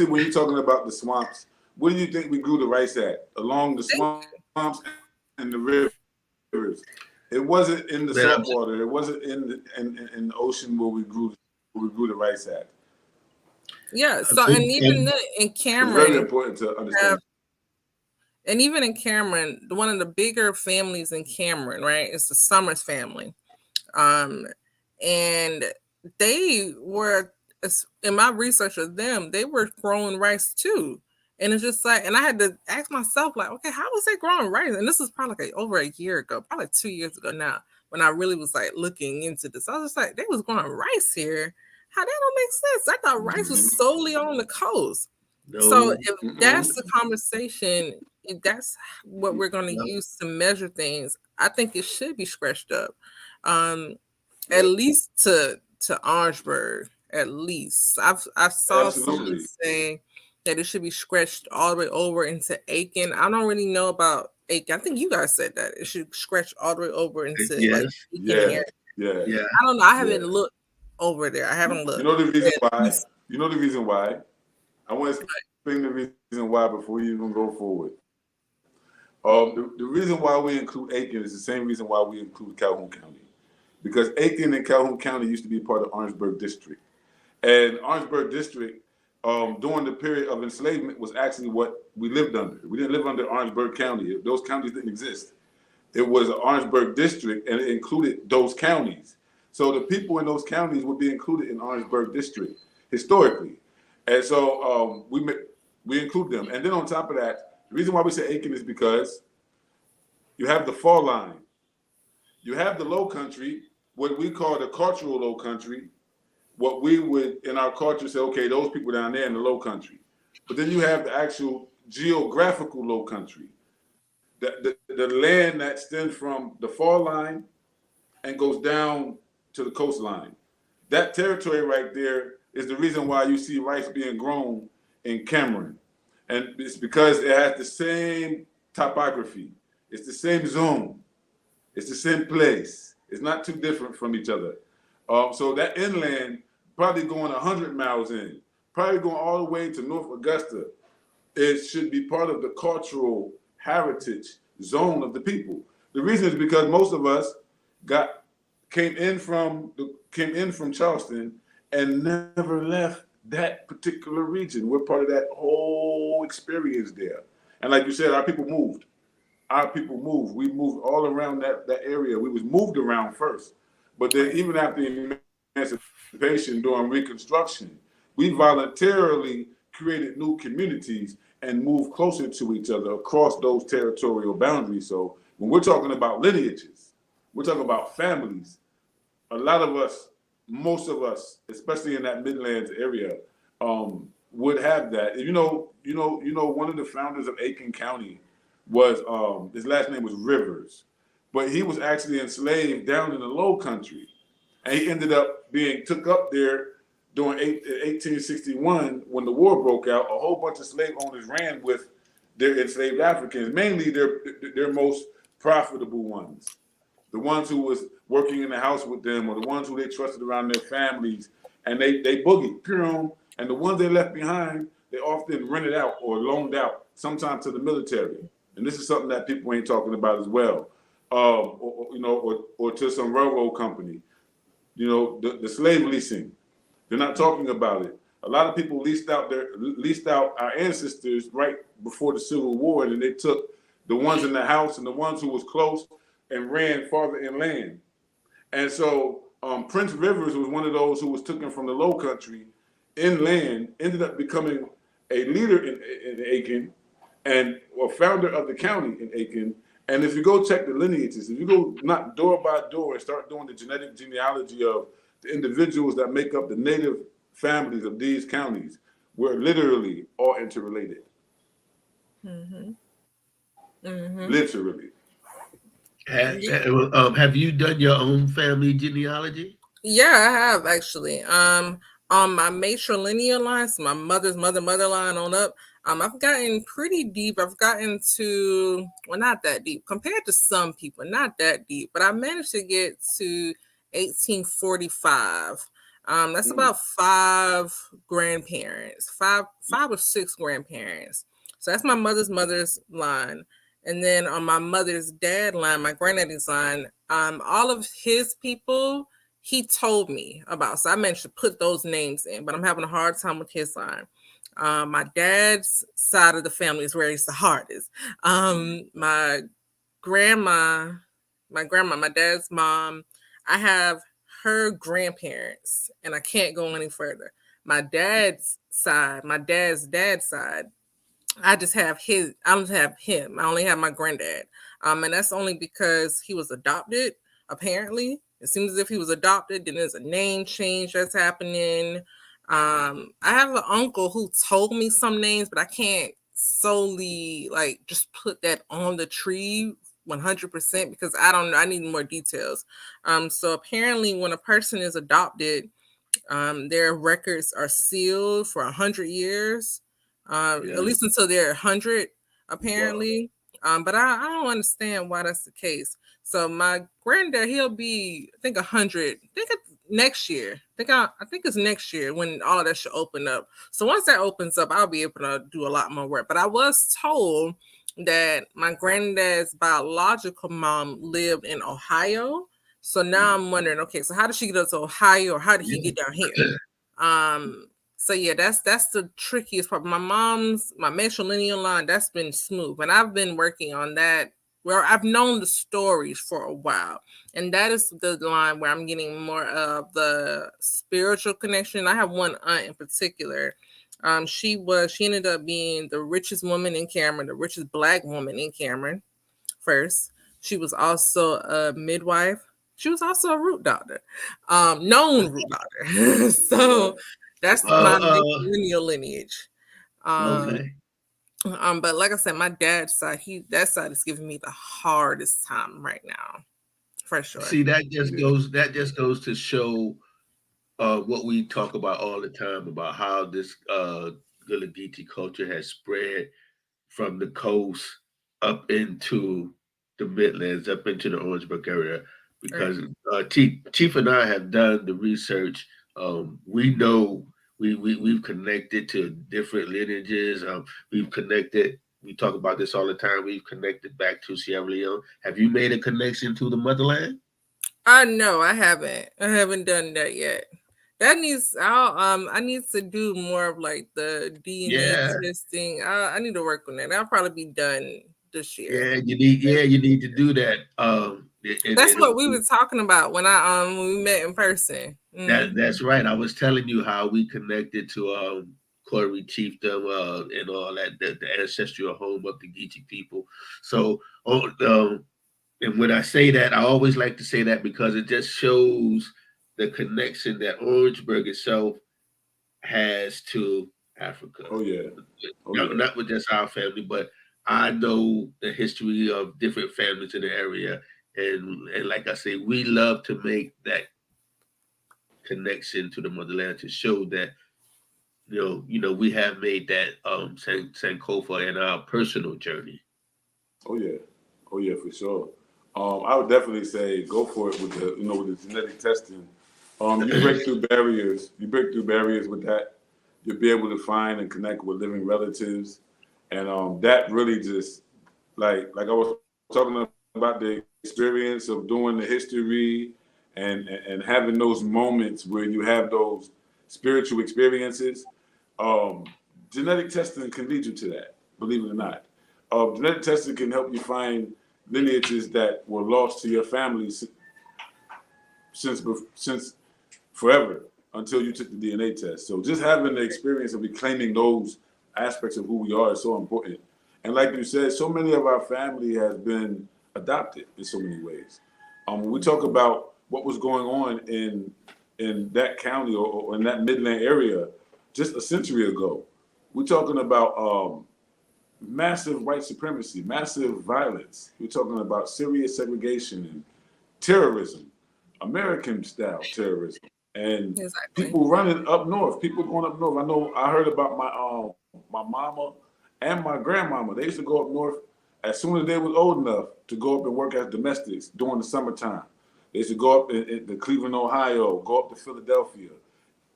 when you're talking about the swamps. Where do you think we grew the rice at? Along the swamps and the rivers. It wasn't in the salt water. It wasn't in the ocean where we grew the rice at. Yeah. So and even in Cameron, it's very important to understand. And even in Cameron, one of the bigger families in Cameron, right, is the Summers family, and they were, in my research of them, they were growing rice too. And it's just like, and I had to ask myself, like, okay, how was they growing rice? And this is probably like over a year ago, probably 2 years ago now, when I really was like looking into this. I was just like, they was growing rice here. How that don't make sense? I thought rice was solely on the coast. No. So if that's the conversation, if that's what we're going to use to measure things, I think it should be scratched up, at least to Orangeburg. At least I saw someone say that it should be scratched all the way over into Aiken. I don't really know about Aiken. I think you guys said that it should scratch all the way over into like Aiken area. Yeah. I don't know. I haven't looked over there. I haven't looked. You know the reason why? You know the reason why? I want to explain the reason why before you even go forward. The reason why we include Aiken is the same reason why we include Calhoun County. Because Aiken and Calhoun County used to be part of Orangeburg District. And Orangeburg District, during the period of enslavement, was actually what we lived under. We didn't live under Orangeburg County. Those counties didn't exist. It was an Orangeburg District, and it included those counties. So the people in those counties would be included in Orangeburg District historically. And so we include them. And then on top of that, the reason why we say Aiken is because you have the fall line. You have the low country, what we call the cultural low country, what we would in our culture say, okay, those people down there in the low country. But then you have the actual geographical low country, the land that stems from the fall line and goes down to the coastline. That territory right there is the reason why you see rice being grown in Cameron. And it's because it has the same topography. It's the same zone. It's the same place. It's not too different from each other. So that inland, probably going 100 miles in, probably going all the way to North Augusta, it should be part of the cultural heritage zone of the people. The reason is because most of us came in from Charleston and never left that particular region. We're part of that whole experience there. And like you said, our people moved. We moved all around that area. We was moved around first. But then even after emancipation during Reconstruction, we voluntarily created new communities and moved closer to each other across those territorial boundaries. So when we're talking about lineages, we're talking about families. A lot of us, most of us, especially in that Midlands area, would have that. You know, one of the founders of Aiken County was his last name was Rivers, but he was actually enslaved down in the Low Country, and he ended up being took up there during 1861 when the war broke out. A whole bunch of slave owners ran with their enslaved Africans, mainly their most profitable ones, the ones who was working in the house with them, or the ones who they trusted around their families, and they boogied, and the ones they left behind, they often rented out or loaned out, sometimes to the military. And this is something that people ain't talking about as well, or to some railroad company. You know, the slave leasing, they're not talking about it. A lot of people leased out our ancestors right before the Civil War, and they took the ones in the house and the ones who was close and ran farther inland. And so Prince Rivers was one of those who was taken from the Low Country inland, ended up becoming a leader in Aiken, and a founder of the county in Aiken. And if you go check the lineages, if you go knock door by door and start doing the genetic genealogy of the individuals that make up the native families of these counties, we're literally all interrelated. Mm-hmm. Mm-hmm. Literally. Have you done your own family genealogy? Yeah, I have actually. On my matrilineal line, so my mother line on up, I've gotten pretty deep. I've gotten to, well, not that deep compared to some people, not that deep, but I managed to get to 1845. That's about 5 grandparents, five or 6 grandparents. So that's my mother's line. And then on my mother's dad line, my granddaddy's line, all of his people, he told me about. So I managed to put those names in, but I'm having a hard time with his line. My dad's side of the family is where it's the hardest. My grandma, my dad's mom, I have her grandparents, and I can't go any further. My dad's dad's side, I just have his. I don't have him. I only have my granddad. And that's only because he was adopted. Apparently, it seems as if he was adopted. Then there's a name change that's happening. I have an uncle who told me some names, but I can't solely like just put that on the tree 100% because I don't know. I need more details. So apparently, when a person is adopted, their records are sealed for 100 years, at least until they're 100, apparently. But I don't understand why that's the case. So my granddad, he'll be, I think, 100. I think it's next year. I think it's next year when all of that should open up. So once that opens up, I'll be able to do a lot more work. But I was told that my granddad's biological mom lived in Ohio. So now I'm wondering, okay, so how did she get up to Ohio, or how did he get down here? So yeah, that's the trickiest part. My matrilineal line, that's been smooth, and I've been working on that. Where I've known the stories for a while, and that is the line where I'm getting more of the spiritual connection. I have one aunt in particular. She ended up being the richest woman in Cameron, the richest Black woman in Cameron. First, she was also a midwife. She was also a root doctor, known root doctor. So that's my lineal lineage. Okay. But like I said, my dad's side, that side is giving me the hardest time right now, for sure. See, that just goes to show what we talk about all the time about how this Gullah Geechee culture has spread from the coast up into the Midlands, up into the Orangeburg area, because Chief and I have done the research. We know we've connected to different lineages. We've connected. We talk about this all the time. We've connected back to Sierra Leone. Have you made a connection to the motherland? No, I haven't. I haven't done that yet. That needs. I need to do more of like the DNA testing. I need to work on that. I'll probably be done this year. You need to do that. That's what we were talking about when we met in person. That's right. I was telling you how we connected to Corey Chiefdom and all that, the ancestral home of the Geechee people. So, and when I say that, I always like to say that because it just shows the connection that Orangeburg itself has to Africa. Not with just our family, but I know the history of different families in the area, and like I say, we love to make that connection to the motherland to show that we have made that Sankofa in our personal journey. Oh yeah, for sure. I would definitely say go for it with the genetic testing. You break through barriers. You break through barriers with that. You'll be able to find and connect with living relatives, and that really just like I was talking about the experience of doing the history and having those moments where you have those spiritual experiences. Genetic testing can lead you to that, believe it or not. Genetic testing can help you find lineages that were lost to your family since forever until you took the DNA test. So just having the experience of reclaiming those aspects of who we are is so important. And like you said, so many of our family has been adopted in so many ways. When we talk about what was going on in that county or in that Midland area just a century ago, we're talking about massive white supremacy, massive violence. We're talking about serious segregation and terrorism, American-style terrorism, and people running up north, people going up north. I heard about my mama and my grandmama. They used to go up north as soon as they was old enough to go up and work as domestics during the summertime. They used to go up in Cleveland, Ohio, go up to Philadelphia,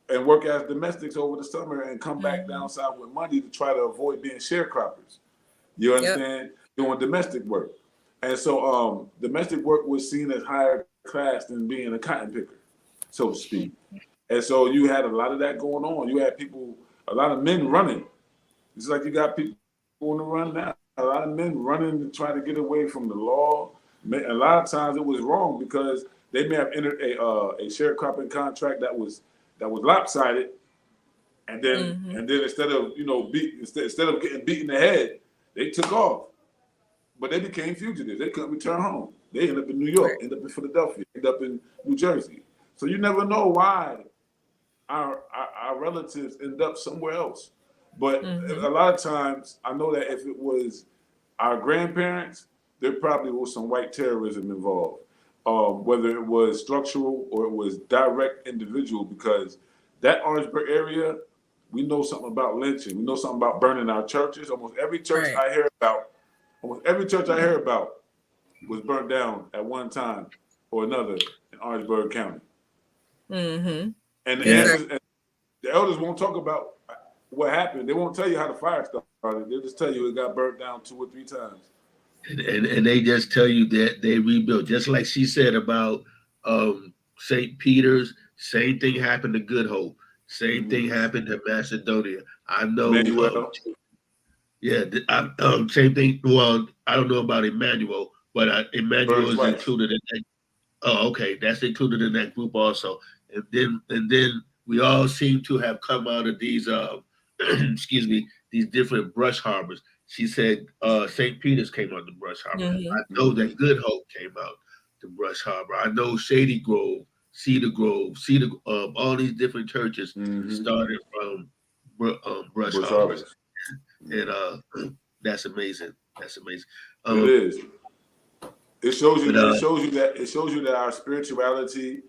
and work as domestics over the summer and come back down south with money to try to avoid being sharecroppers. You understand? Doing domestic work. And so domestic work was seen as higher class than being a cotton picker, so to speak. And so you had a lot of that going on. You had a lot of men running. It's like you got people on the run now. A lot of men running to try to get away from the law. A lot of times it was wrong because they may have entered a sharecropping contract that was lopsided, and then instead of instead of getting beat in the head, they took off. But they became fugitives. They couldn't return home. They ended up in New York, ended up in Philadelphia, ended up in New Jersey. So you never know why our relatives end up somewhere else. But Mm-hmm. a lot of times, I know that if it was our grandparents, there probably was some white terrorism involved, whether it was structural or it was direct individual. Because that Orangeburg area, we know something about lynching. We know something about burning our churches. Almost every church Right. I hear about, almost every church I hear about, was burnt down at one time or another in Orangeburg County. Mm-hmm. And the Yeah. answers, and the elders won't talk about what happened. They won't tell you how the fire started. They'll just tell you it got burnt down 2 or 3 times. And they just tell you that they rebuilt, just like she said about St. Peter's. Same thing happened to Good Hope. Same thing happened to Macedonia. I know. Emmanuel, Yeah, same thing. Well, I don't know about Emmanuel, but Emmanuel Bird's is wife. included in that. Oh, okay, that's included in that group also. And then we all seem to have come out of these excuse me, these different brush harbors. She said St. Peter's came out the brush harbor. Mm-hmm. I know that Good Hope came out the brush harbor. I know Shady Grove, Cedar, all these different churches started from brush Bush harbors, Harbors. and that's amazing. That's amazing. It is. It shows you. But It shows you that. It shows you that our spirituality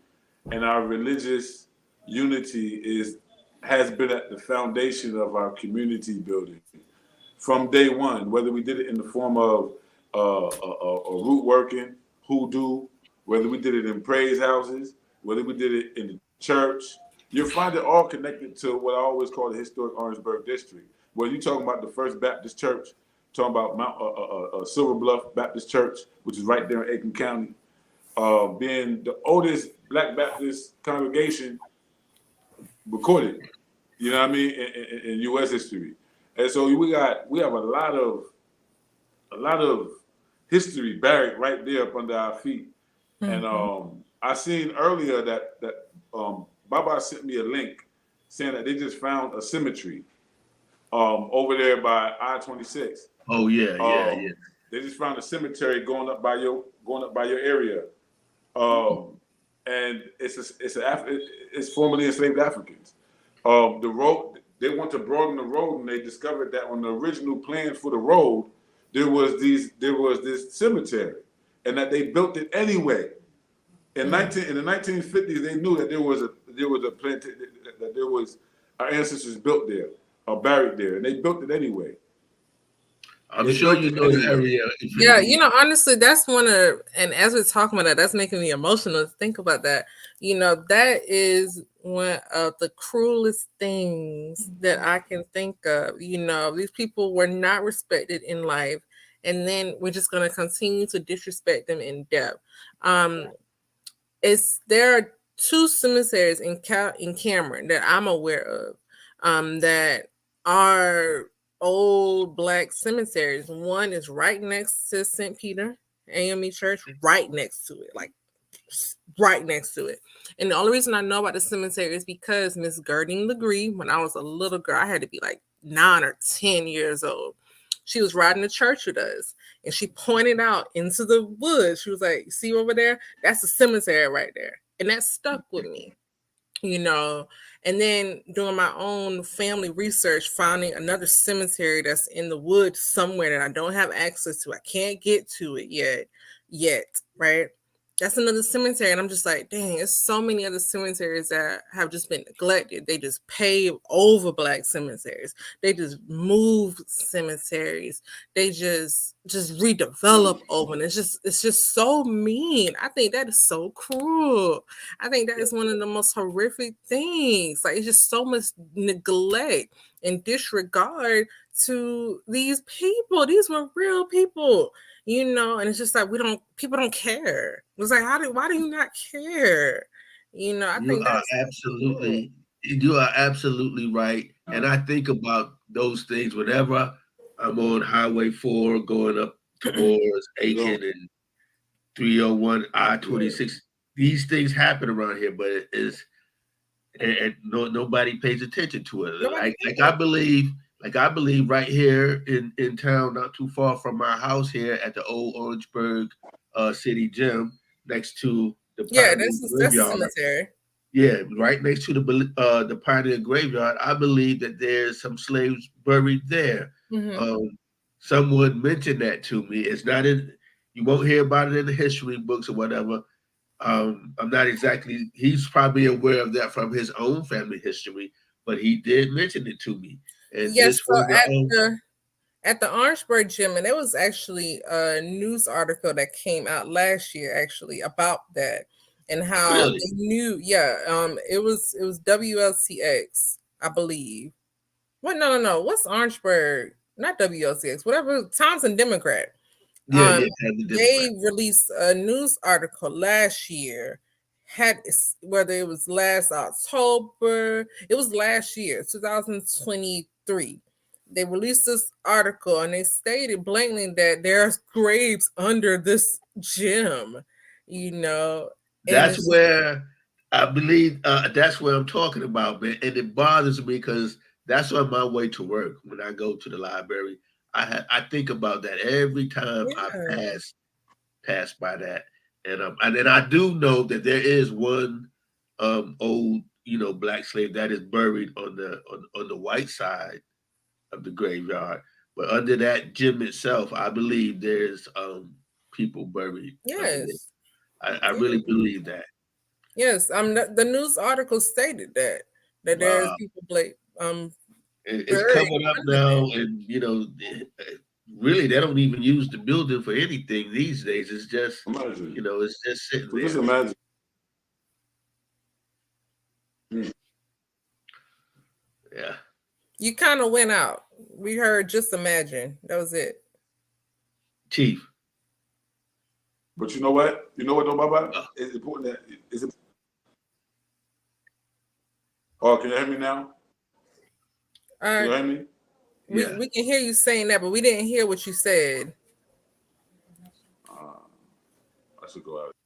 and our religious unity has been at the foundation of our community building from day one. Whether we did it in the form of root working, hoodoo, whether we did it in praise houses, whether we did it in the church, you'll find it all connected to what I always call the historic Orangeburg district. Whether you're talking about the First Baptist Church, talking about Mount Silver Bluff Baptist Church, which is right there in Aiken County, being the oldest Black Baptist congregation recorded. You know what I mean in U.S. history, and so we have a lot of history buried right there up under our feet. And I seen earlier that Baba sent me a link saying that they just found a cemetery over there by I-26. oh yeah. They just found a cemetery going up by your area, and it's formerly enslaved Africans. The road, they want to broaden the road, and they discovered that on the original plans for the road there was this cemetery, and that they built it anyway. In the 1950s, they knew that there was a plant that there was our ancestors built there or buried there, and they built it anyway. I'm sure you know the area. Yeah, honestly, that's and as we're talking about that, that's making me emotional to think about that. That is one of the cruelest things that I can think of. These people were not respected in life, and then we're just going to continue to disrespect them in death. There are 2 cemeteries in Cameron that I'm aware of that are old Black cemeteries. One is right next to St. Peter AME Church, right next to it, like right next to it. And the only reason I know about the cemetery is because Miss Girding Legree, when I was a little girl, I had to be like 9 or 10 years old. She was riding to church with us, and she pointed out into the woods. She was like, "See over there? That's the cemetery right there." And that stuck with me. And then doing my own family research, finding another cemetery that's in the woods somewhere that I don't have access to. I can't get to it yet, right? That's another cemetery. And I'm just like, dang, there's so many other cemeteries that have just been neglected. They just pave over Black cemeteries. They just move cemeteries. They just redevelop over. And it's just so mean. I think that is so cruel. I think that is one of the most horrific things. Like, it's just so much neglect and disregard to these people. These were real people. And it's just like people don't care. It's like, why do you not care? I think you are absolutely right. And I think about those things whenever I'm on Highway 4 going up towards Aiken and 301 I-26. These things happen around here, but it is, and nobody pays attention to it. Like I believe right here in town, not too far from my house here at the old Orangeburg City Gym, next to the that's a cemetery. Yeah, right next to the Pioneer Graveyard. I believe that there's some slaves buried there. Someone mentioned that to me. It's not in. You won't hear about it in the history books or whatever. I'm not exactly. He's probably aware of that from his own family history, but he did mention it to me. And Yes, this so was at the Orangeburg Gym, and there was actually a news article that came out last year actually about that and how really. they knew. Yeah, it was WLCX, I believe. What? No. What's Orangeburg? Not WLCX. Whatever. Thompson Democrat. Yeah, yeah, as a They Democrat. released a news article last year. Whether it was last October, it was last year, 2023. They released this article and they stated blatantly that there's graves under this gym, and That's it's where I believe that's what I'm talking about, man. And it bothers me because that's on my way to work when I go to the library. I think about that every time I yeah, pass by that, and then I do know that there is one old black slave that is buried on the white side of the graveyard, but under that gym itself, I believe there's people buried under there. yes, I really believe that. yes. The news article stated that there's Wow. people It's buried coming up under now, that. and really, they don't even use the building for anything these days. It's just, Imagine. it's just sitting So just there. imagine. Mm. Yeah, You kind of went out. We heard just imagine. That was it. Chief. But you know what? You know what, though, Baba? Uh, It's important that Oh, can you hear me now? All Can you right. hear me? yeah. We can hear you saying that, but we didn't hear what you said. I should go out.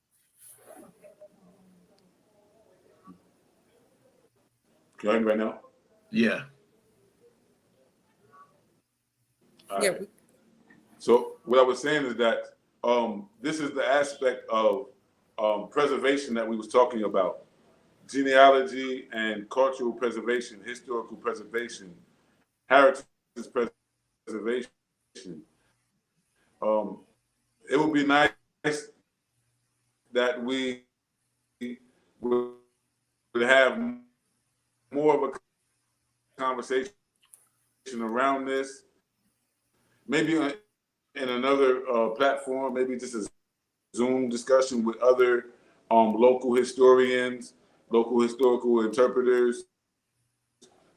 Can you hear me right now? Yeah. All Yeah. right. So what I was saying is that this is the aspect of preservation that we was talking about. Genealogy and cultural preservation, historical preservation, heritage preservation. It would be nice that we would have more of a conversation around this. Maybe in another platform, maybe just a Zoom discussion with other local historians, local historical interpreters,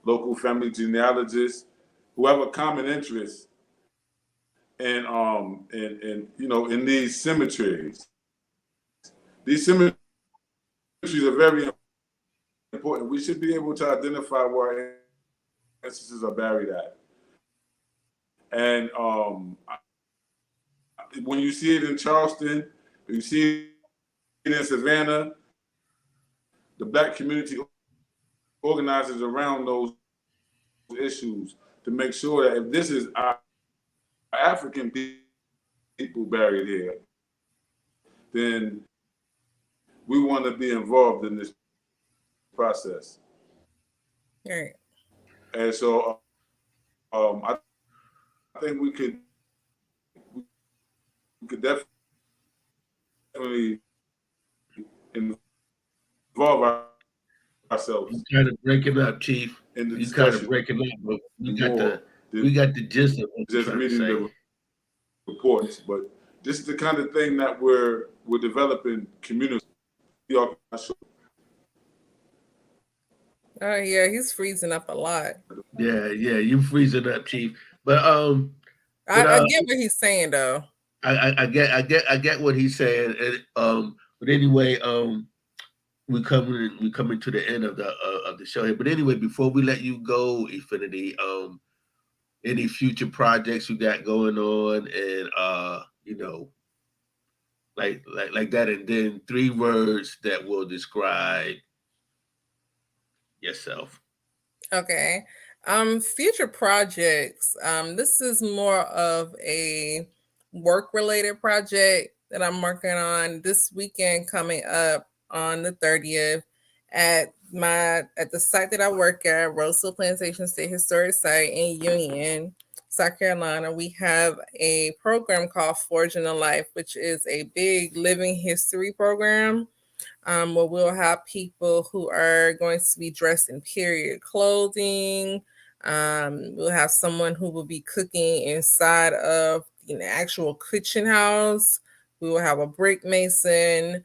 local family genealogists, who have a common interest in these cemeteries. These cemeteries are very important. We should be able to identify where our ancestors are buried at. And when you see it in Charleston, you see it in Savannah, the Black community organizes around those issues to make sure that if this is our African people buried here, then we want to be involved in this process. Right. And so I think we could definitely involve ourselves. You kind of breaking up, Chief. In the You kind of discussion breaking up, but more we got the gist of what you're just trying to reading say. the reports. But this is the kind of thing that we're developing community. Oh yeah, he's freezing up a lot. Yeah, you freezing up, Chief. But I get what he's saying though. I get what he's saying. And but anyway, we coming to the end of the show here. But anyway, before we let you go, Enfinitee, any future projects you got going on, and like that, and then 3 words that will describe yourself. Okay. Future projects. This is more of a work-related project that I'm working on this weekend coming up on the 30th. at the site that I work at, Roseville Plantation State Historic Site in Union, South Carolina. We have a program called Forging a Life, which is a big living history program. Where we'll have people who are going to be dressed in period clothing. We'll have someone who will be cooking inside of an actual kitchen house. We will have a brick mason.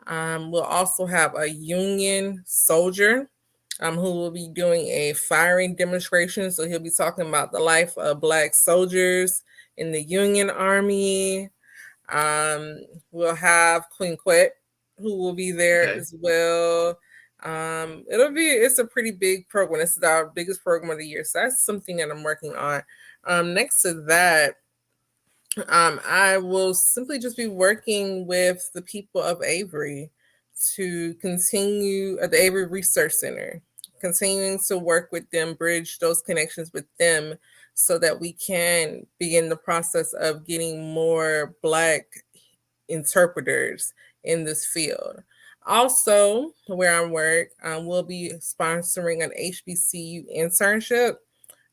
We'll also have a Union soldier who will be doing a firing demonstration. So he'll be talking about the life of Black soldiers in the Union Army. We'll have Queen Quet, who will be there as well. It's a pretty big program. This is our biggest program of the year. So that's something that I'm working on. Next to that, I will simply just be working with the people of Avery to continue at the Avery Research Center, continuing to work with them, bridge those connections with them so that we can begin the process of getting more Black interpreters in this field. Also, where I work, we'll be sponsoring an HBCU internship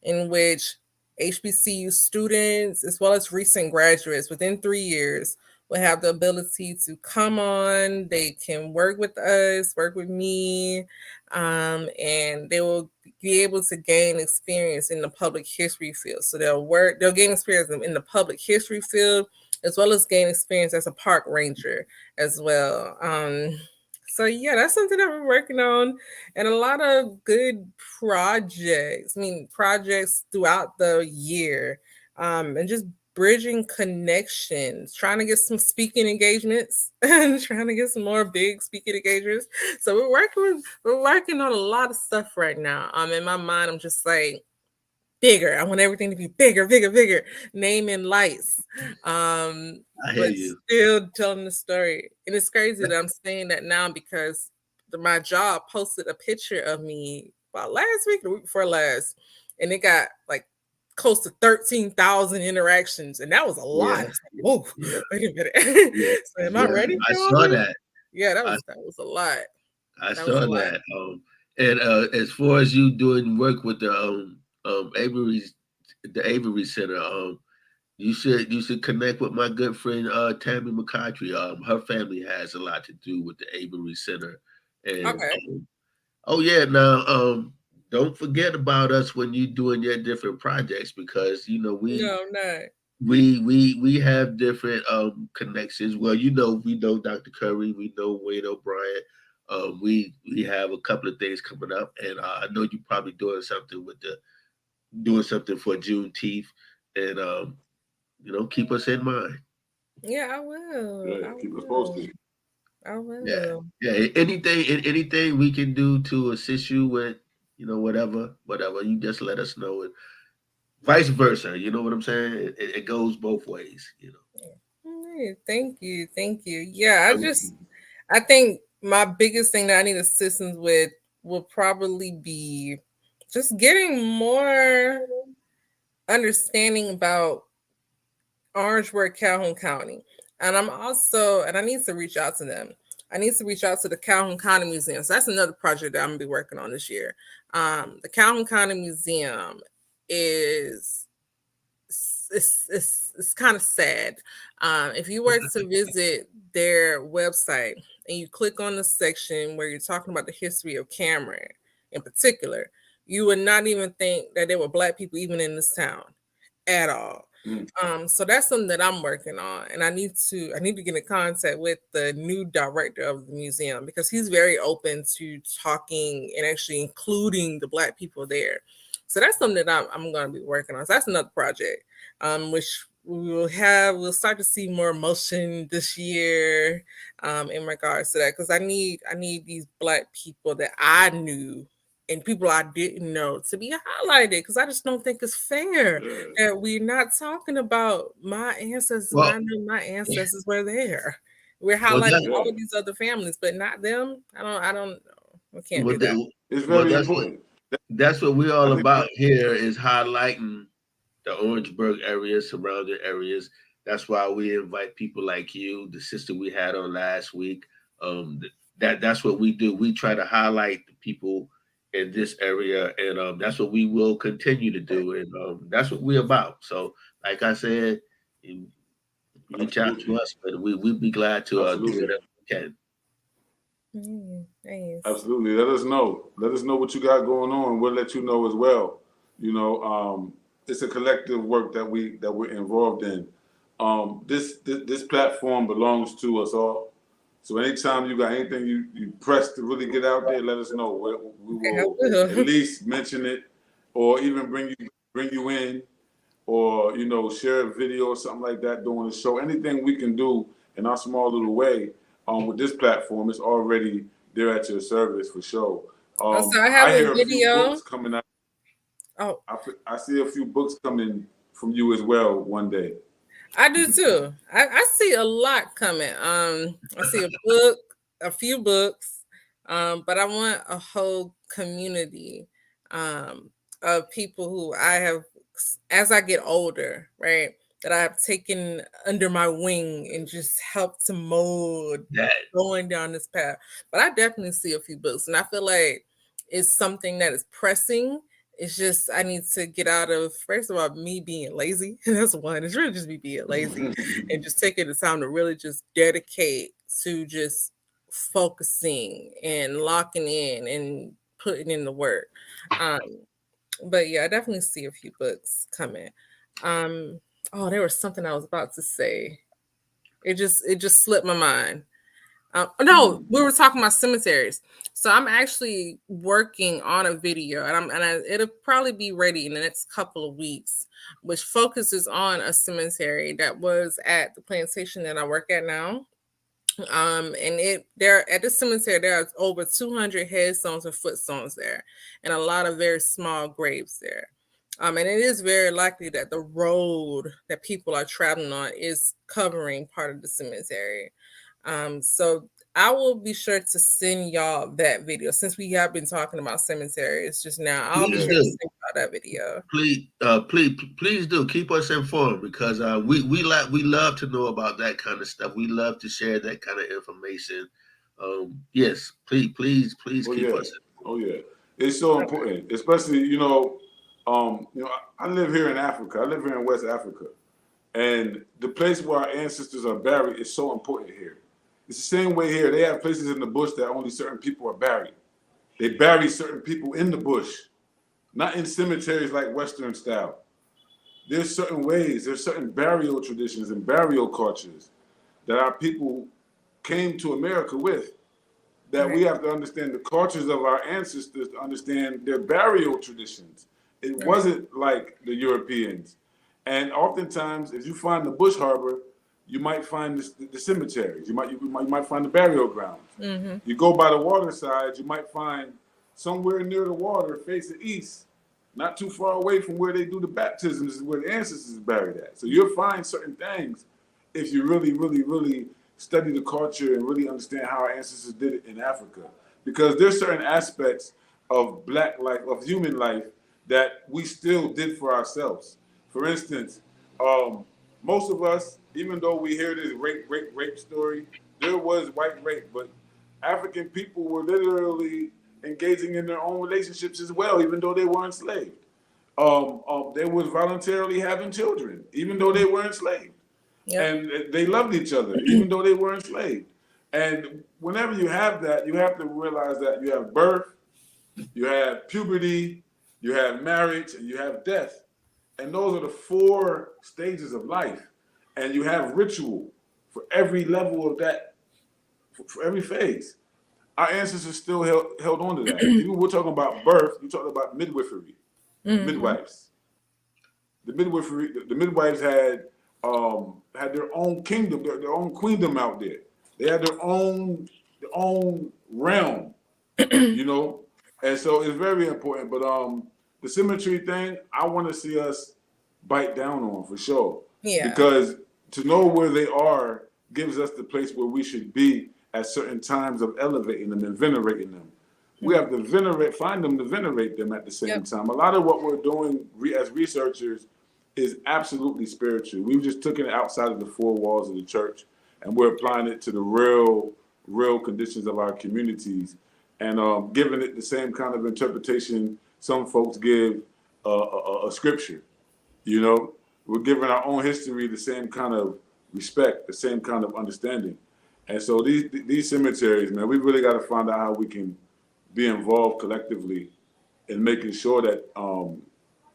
in which HBCU students, as well as recent graduates within 3 years, will have the ability to come on. They can work with us, work with me, and they will be able to gain experience in the public history field. So they'll gain experience in the public history field, as well as gain experience as a park ranger as well. So yeah, that's something that we're working on, and a lot of good projects. Projects throughout the year, and just bridging connections, trying to get some speaking engagements, and trying to get some more big speaking engagements. So we're working on a lot of stuff right now. In my mind, I'm just like, bigger. I want everything to be bigger, bigger, bigger. Naming lights. But still telling the story. And it's crazy that I'm saying that now because my job posted a picture of me about last week, the week before last, and it got like close to 13,000 interactions, and that was a lot. Yeah. Whoa, wait a minute. Yeah. So am I ready? I saw that. Yeah, that was a lot. I saw that. And as far as you doing work with the Avery Center, you should connect with my good friend Tammy McCautry. Her family has a lot to do with the Avery Center. And oh yeah, now don't forget about us when you're doing your different projects because we have different connections. Well, we know Dr. Curry, we know Wayne O'Brien. We have a couple of things coming up, and I know you're probably doing something for Juneteenth, and keep us in mind. Yeah, I will. Yeah, keep us posted. I will. Yeah. Anything we can do to assist you with, whatever, you just let us know. And vice versa, you know what I'm saying? It goes both ways, Hey, thank you. Yeah, I think my biggest thing that I need assistance with will probably be just getting more understanding about Orangeburg, Calhoun County. And I need to reach out to them. I need to reach out to the Calhoun County Museum. So that's another project that I'm gonna be working on this year. The Calhoun County Museum is it's kind of sad. If you were to visit their website and you click on the section where you're talking about the history of Cameron in particular, you would not even think that there were Black people even in this town at all. So that's something that I'm working on, and I need to get in contact with the new director of the museum because he's very open to talking and actually including the Black people there. So that's something that I'm going to be working on. So that's another project, which we'll start to see more motion this year in regards to that because I need these Black people that I knew and people I didn't know to be highlighted because I just don't think it's fair that we're not talking about my ancestors. I know my ancestors were there. We're highlighting all of these other families, but not them. I don't know. We can't do that. It's very important. That's what we're all about here is highlighting the Orangeburg area, surrounding areas. That's why we invite people like you, the sister we had on last week, that's what we do. We try to highlight the people in this area, and that's what we will continue to do, and that's what we're about. So, like I said, you reach out to Absolutely. us, but we'd be glad to do Absolutely. whatever we can. Nice. Absolutely. Let us know. Let us know what you got going on. We'll let you know as well. You know, it's a collective work that we're involved in. This platform belongs to us all. So anytime you got anything you press to really get out there, let us know. We will at least mention it, or even bring you in, or share a video or something like that during the show. Anything we can do in our small little way with this platform is already there at your service for sure. So I have I hear a a few video. books coming out. Oh, I see a few books coming from you as well one day. I do too. I see a lot coming. I see a book, a few books, but I want a whole community of people who I have, as I get older, right, that I have taken under my wing and just helped to mold going down this path. But I definitely see a few books, and I feel like it's something that is pressing. It's just I need to get out of, first of all, me being lazy. That's one. It's really just me being lazy and just taking the time to really just dedicate to just focusing and locking in and putting in the work. But yeah, I definitely see a few books coming. Oh, there was something I was about to say. It just slipped my mind. No, we were talking about cemeteries. So I'm actually working on a video, and it'll probably be ready in the next couple of weeks, which focuses on a cemetery that was at the plantation that I work at now. And there at the cemetery there are over 200 headstones and footstones there, and a lot of very small graves there. And it is very likely that the road that people are traveling on is covering part of the cemetery. So I will be sure to send y'all that video since we have been talking about cemeteries just now. I'll be sure to send y'all that video. Please do keep us informed, because we love to know about that kind of stuff. We love to share that kind of information. Yes, please keep us informed. Oh yeah, it's so important, especially I live here in Africa. I live here in West Africa, and the place where our ancestors are buried is so important here. It's the same way here. They have places in the bush that only certain people are buried. They bury certain people in the bush, not in cemeteries like Western style. There's certain ways, there's certain burial traditions and burial cultures that our people came to America with, that we have to understand the cultures of our ancestors to understand their burial traditions. It wasn't like the Europeans. And oftentimes, if you find the bush harbor, you might find the cemeteries. You might find the burial grounds. Mm-hmm. You go by the waterside, you might find somewhere near the water, facing east, not too far away from where they do the baptisms, is where the ancestors are buried at. So you'll find certain things if you really, really, really study the culture and really understand how our ancestors did it in Africa. Because there's certain aspects of Black life, of human life, that we still did for ourselves. For instance, most of us, even though we hear this rape story, there was white rape, but African people were literally engaging in their own relationships as well, even though they were enslaved. They were voluntarily having children, even though they were enslaved. Yep. And they loved each other, even though they were enslaved. And whenever you have that, you have to realize that you have birth, you have puberty, you have marriage, and you have death. And those are the 4 stages of life. And you have ritual for every level of that, for every phase. Our ancestors still held on to that. Even we're talking about birth, you're talking about midwifery, midwives. The midwives had their own kingdom, their own queendom out there. They had their own realm, And so it's very important. But the cemetery thing, I want to see us bite down on for sure. Yeah. Because to know where they are gives us the place where we should be at certain times of elevating them and venerating them. We have to find them to venerate them at the same time. A lot of what we're doing as researchers is absolutely spiritual. We've just taken it outside of the 4 walls of the church, and we're applying it to the real real conditions of our communities, and giving it the same kind of interpretation some folks give a scripture. You know, we're giving our own history the same kind of respect, the same kind of understanding. And so these cemeteries, man, we really got to find out how we can be involved collectively in making sure that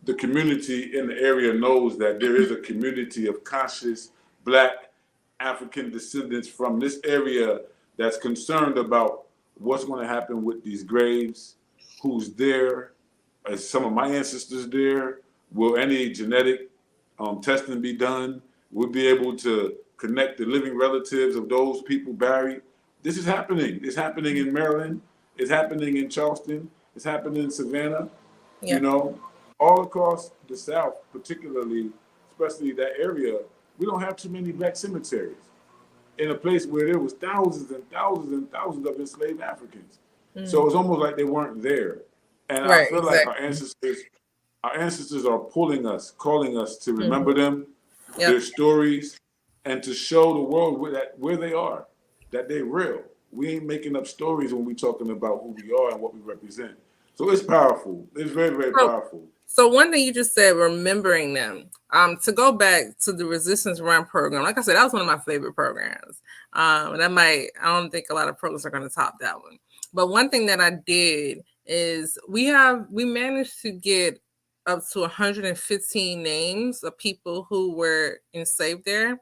the community in the area knows that there is a community of conscious Black African descendants from this area that's concerned about what's going to happen with these graves, who's there, is some of my ancestors there, will any genetic testing be done? We'll be able to connect the living relatives of those people buried. This is happening. It's happening in Maryland. It's happening in Charleston. It's happening in Savannah. Yeah. You know, all across the South, particularly, especially that area, we don't have too many Black cemeteries in a place where there was thousands and thousands and thousands of enslaved Africans. So it's almost like they weren't there. And I Right, feel like exactly. our ancestors are pulling us, calling us to remember them, Yep. their stories, and to show the world where they are, that they're real. We ain't making up stories when we're talking about who we are and what we represent. So it's powerful. It's very, very powerful. So one thing you just said, remembering them. To go back to the Resistance Run program, like I said, that was one of my favorite programs. And I don't think a lot of programs are going to top that one. But one thing that I did is we managed to get up to 115 names of people who were enslaved there.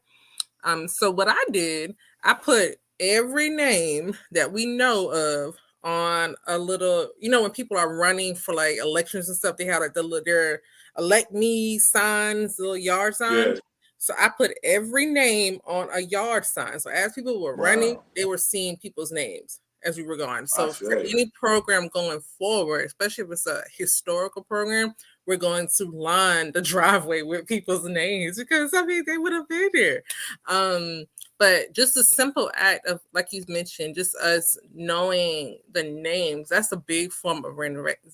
So what I did, I put every name that we know of on a little, when people are running for like elections and stuff, they have like their elect me signs, little yard signs. Yes. So I put every name on a yard sign. So as people were running, they were seeing people's names as we were going. So for any program going forward, especially if it's a historical program, we're going to line the driveway with people's names because they would have been there. But just a simple act of, like you mentioned, just us knowing the names, that's a big form of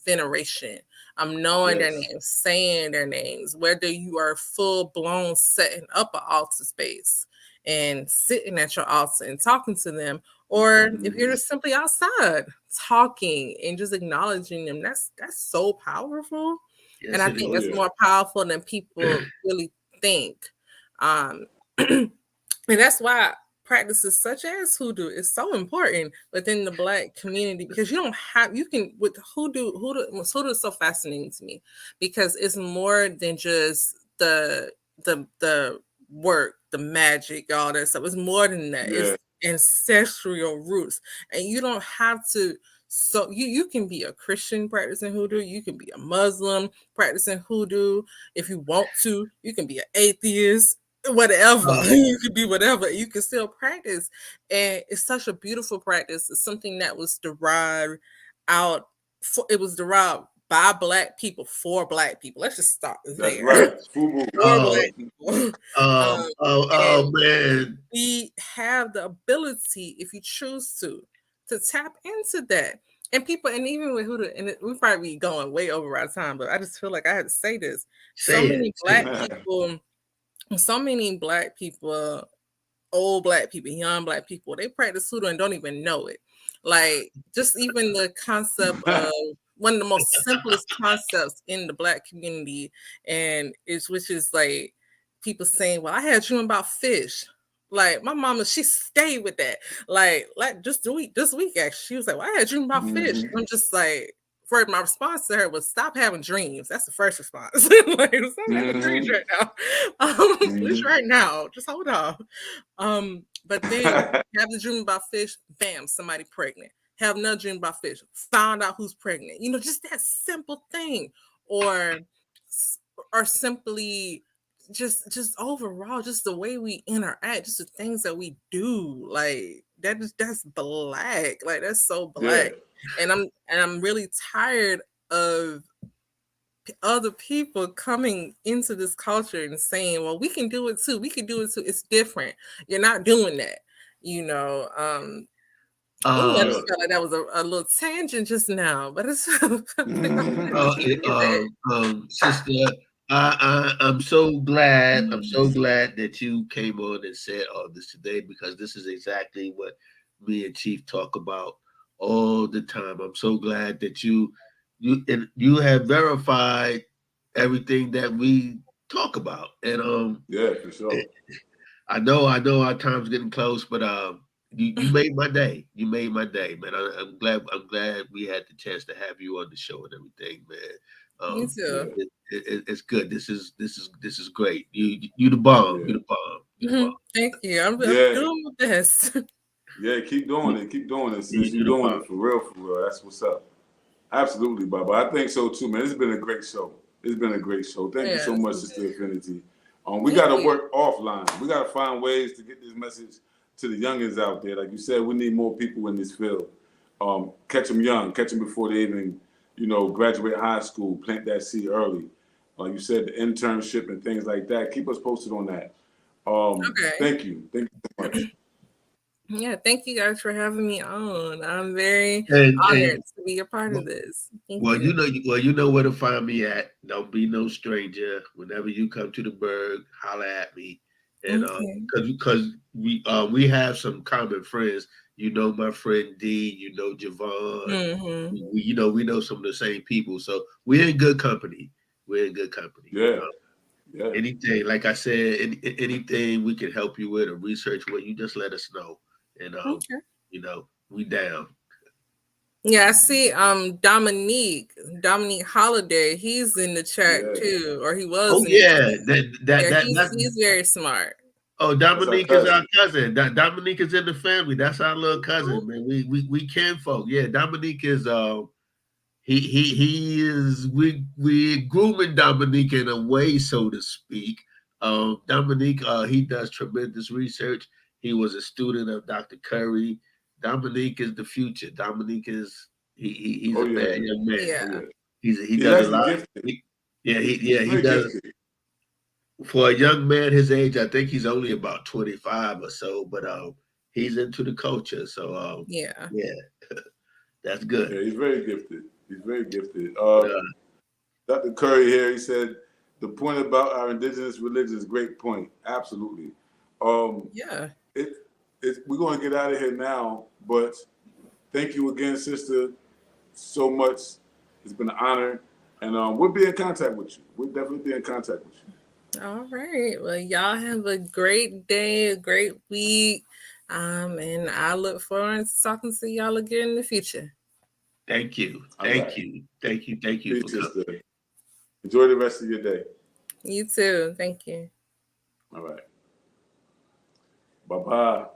veneration. Knowing their names, saying their names, whether you are full blown setting up an altar space and sitting at your altar and talking to them, or if you're just simply outside talking and just acknowledging them, that's so powerful. Yes, and I think that's more powerful than people really think. And that's why practices such as hoodoo is so important within the Black community, because with hoodoo is so fascinating to me because it's more than just the work, the magic, all that stuff. It's more than that. Yeah. It's ancestral roots, and you don't have to. So you can be a Christian practicing hoodoo. You can be a Muslim practicing hoodoo. If you want to, you can be an atheist. Whatever. You can be whatever. You can still practice. And it's such a beautiful practice. It's something that was derived by Black people for Black people. Let's just start there. That's right. For Black people. Man. We have the ability, if you choose to tap into that. And people, and even with hoodoo, and we probably be going way over our time, but I just feel like I had to say this. Many Black people, so many Black people, old Black people, young Black people, they practice hoodoo and don't even know it. Like, just even the concept of one of the most simplest concepts in the Black community, which is like people saying, well, I had a dream about fish. Like, my mama, she stayed with that. Like just this week, actually, she was like, well, I had a dream about fish. I'm just like, my response to her was, stop having dreams. That's the first response. Like, stop having dreams right now. Fish right now. Just hold on. But then have the dream about fish, bam, somebody pregnant. Have another dream about fish, found out who's pregnant. Just that simple thing. Or simply just overall, just the way we interact, just the things that we do, like that's Black. Like, that's so Black. Yeah. And I'm really tired of other people coming into this culture and saying, well, we can do it too. We can do it too. It's different. You're not doing that. I just felt like that was a little tangent just now, but it's sister, I'm so glad that you came on and said all this today, because this is exactly what me and Chief talk about all the time. I'm so glad that you have verified everything that we talk about. And Yeah, for sure. I know our time's getting close, but you made my day. You made my day, man. I'm glad we had the chance to have you on the show and everything, man. Me too. It's good. This is great. You the bomb. Yeah. You the bomb. You the bomb. Thank you. I'm Yeah. doing my best. Yeah, keep doing it. Keep doing it. Since You you're the doing bomb. it for real. That's what's up. Absolutely, Baba. I think so too, man. It's been a great show. It's been a great show. Thank you so much, Sister Enfinitee. We got to work offline. We got to find ways to get this message to the youngins out there. Like you said, we need more people in this field. Catch them young. Catch them before they even, graduate high school. Plant that seed early. Like you said, the internship and things like that. Keep us posted on that. Okay. Thank you. Thank you so much. Yeah, thank you guys for having me on. I'm very honored to be a part of this. Thank you. You know where to find me at. Don't be no stranger. Whenever you come to the Berg, holler at me. And because we have some common friends. You know my friend D. You know Javon. We know some of the same people. So we're in good company. Yeah. Yeah. Anything, like I said, anything we can help you with or research with, you just let us know. And we down. Yeah, I see Dominique Holiday, he's in the chat too, or he was. Oh yeah, he's very smart. Oh, Dominique is our cousin. Dominique is in the family. That's our little cousin, man. We kinfolk. Yeah, Dominique is he is we grooming Dominique in a way, so to speak. Dominique, he does tremendous research. He was a student of Dr. Curry. Dominique is the future. Dominique is he's a bad young man. Yeah. He does a lot. He does. Gifted. For a young man his age, I think he's only about 25 or so, but he's into the culture. So yeah, that's good. Yeah, he's very gifted. Dr. Curry here, he said the point about our indigenous religion is a great point. Absolutely. We're going to get out of here now, but thank you again, sister, so much. It's been an honor, and we'll be in contact with you. We'll definitely be in contact with you. All right. Well, y'all have a great day, a great week, and I look forward to talking to y'all again in the future. Thank you. Thank you. Peace, sister. Enjoy the rest of your day. You too. Thank you. All right. Bye-bye.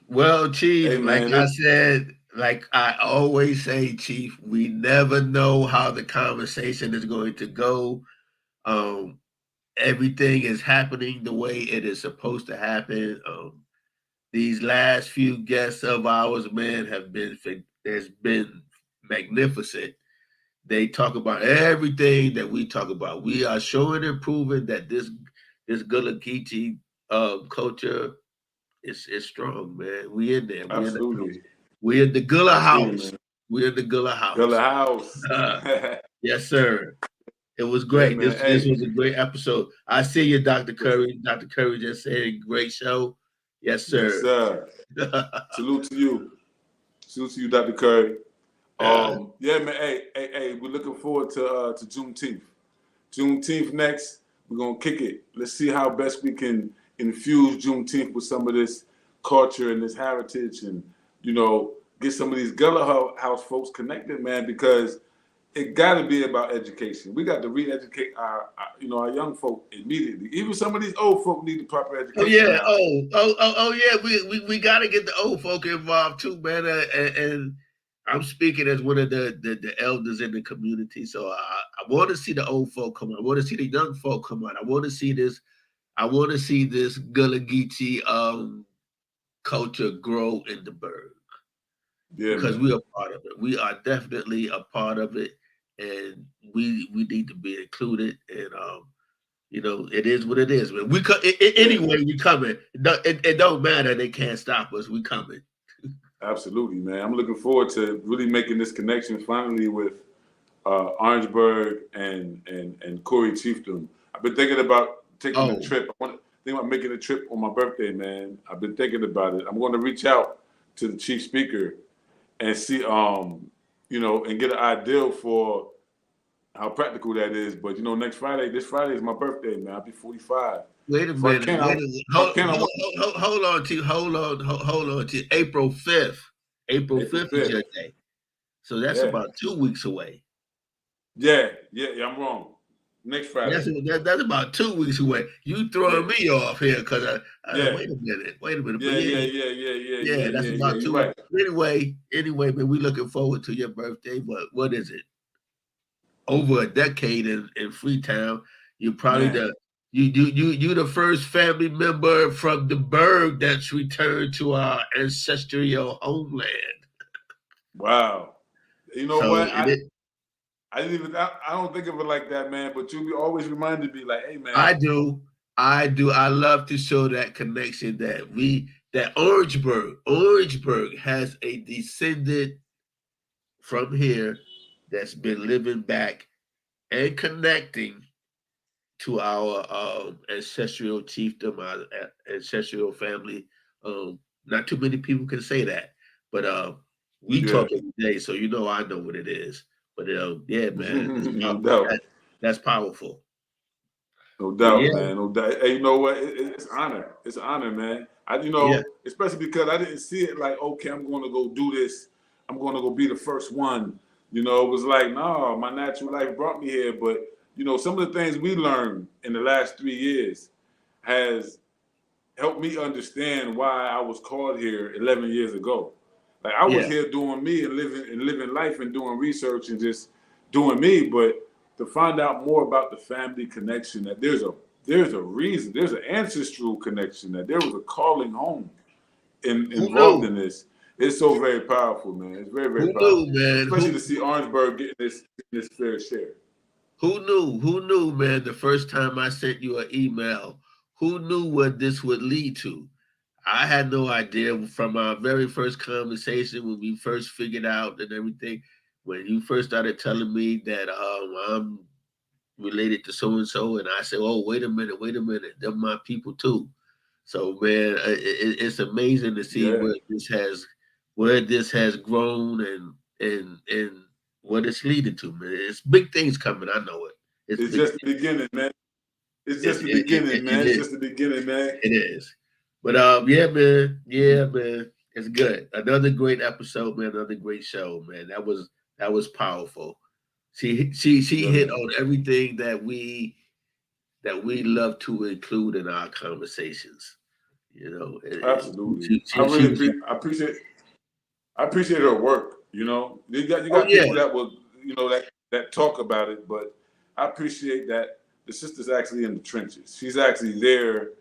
Well, Chief, I said, like I always say, Chief, we never know how the conversation is going to go. Everything is happening the way it is supposed to happen. These last few guests of ours, man, has been magnificent. They talk about everything that we talk about. We are showing and proving that this Gullah Geechee culture is strong, man. We in there. Absolutely. We're in the Gullah house. We're in the Gullah house. Gullah house. Yes, sir. It was great. This was a great episode. I see you, Dr. Curry. Dr. Curry just said, great show. Yes, sir. Yes, sir. Salute to you, Dr. Curry. Yeah, man. Hey, we're looking forward to Juneteenth. Juneteenth next. We're gonna kick it. Let's see how best we can infuse Juneteenth with some of this culture and this heritage, and get some of these Gullah house folks connected, man, because it got to be about education. We got to re-educate our young folk immediately. Even some of these old folk need the proper education. Oh yeah. We got to get the old folk involved too, man. And I'm speaking as one of the elders in the community, so I want to see the old folk come out. I want to see the young folk come out. I want to see this Gullah Geechee culture grow in the Berg. Yeah, because we are part of it. We are definitely a part of it, and we need to be included. And it is what it is. Man. Anyway, we coming. It don't matter. They can't stop us. We coming. Absolutely, man. I'm looking forward to really making this connection finally with Orangeburg and Corey Chiefdom. I've been thinking about taking a trip. I want to think about making a trip on my birthday, man. I've been thinking about it. I'm going to reach out to the chief speaker and see, you know, and get an idea for how practical that is. But you know, this Friday is my birthday, man. I'll be 45. Wait a minute. Hold on to April 5th. April 5th is your day. So that's about 2 weeks away. Yeah, I'm wrong. Next Friday. That's about 2 weeks away. You throwing me off here because wait a minute. Yeah. That's about 2 weeks. Right. Anyway, man, we looking forward to your birthday. But what is it? Over a decade in Freetown. You're probably you the first family member from the Berg that's returned to our ancestral homeland. Wow. You know what? I don't think of it like that, man. But you always reminded me, like, hey, man. I do. I love to show that connection that Orangeburg has a descendant from here that's been living back and connecting to our ancestral chiefdom, our ancestral family. Not too many people can say that, but we talk every day, so you know I know what it is. But man, no doubt. That's powerful. No doubt, man. No doubt. Hey, you know what? It's honor. It's an honor, man. Especially because I didn't see it like, okay, I'm going to go do this. I'm going to go be the first one. You know, it was like, no, my natural life brought me here. But, you know, some of the things we learned in the last 3 years has helped me understand why I was called here 11 years ago. Like I was here doing me and living life and doing research and just doing me. But to find out more about the family connection, that there's a reason, there's an ancestral connection, that there was a calling home involved in this. It's so very powerful, man. It's very, very powerful, man. Especially to see Orangeburg getting this fair share. Who knew, man? The first time I sent you an email, who knew what this would lead to? I had no idea from our very first conversation when we first figured out and everything. When you first started telling me that I'm related to so and so, and I said, "Oh, wait a minute, they're my people too." So, man, it's amazing to see where this has grown and what it's leading to, man. It's big things coming. I know it. It's just the beginning, man. It's just the beginning, man. It's just the beginning, man. It is. But man. It's good. Another great episode, man. Another great show, man. That was powerful. She hit on everything that we love to include in our conversations. You know, absolutely. I appreciate her work. You know, you got people that will, you know, that talk about it, but I appreciate that the sister's actually in the trenches. She's actually there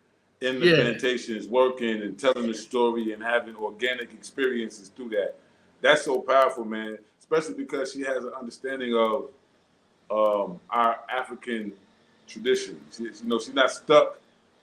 in the plantations, working and telling the story and having organic experiences through that. That's so powerful, man. Especially because she has an understanding of our African tradition. She's not stuck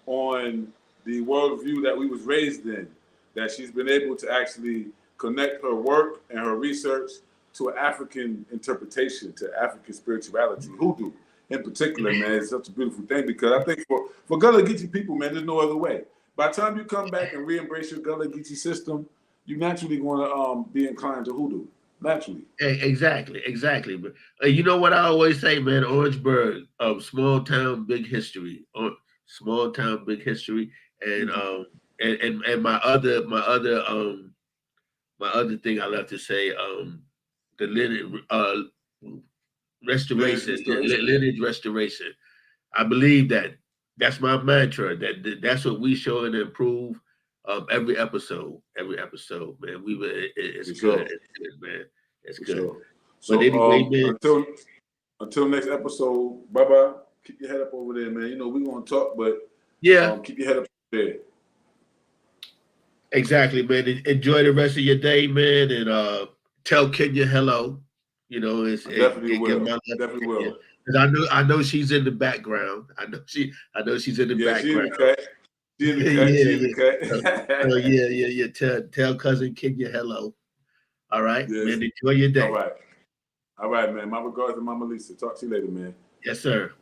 on the worldview that we was raised in. That she's been able to actually connect her work and her research to an African interpretation, to African spirituality, hoodoo in particular, man. It's such a beautiful thing because I think for Gullah Geechee people, man, there's no other way. By the time you come back and re-embrace your Gullah Geechee system, you're naturally going to be inclined to hoodoo. Naturally. Exactly. But you know what I always say, man? Orangeburg, small town, big history. Small town, big history, and and my other thing I love to say, the lineage restoration. I believe that's my mantra. That's what we show and improve. Every episode, man. It's good. It's good, man. It's good. Sure. So anyway, man, until next episode, bye. Keep your head up over there, man. You know, we're gonna talk, but keep your head up there. Exactly, man. Enjoy the rest of your day, man, and tell Kenya hello. You know, definitely will. Because I know she's in the background. I know she's in the background. She's in the cut. Tell cousin Kenya hello. All right, man. Enjoy your day. All right, man. My regards to Mama Lisa. Talk to you later, man. Yes, sir.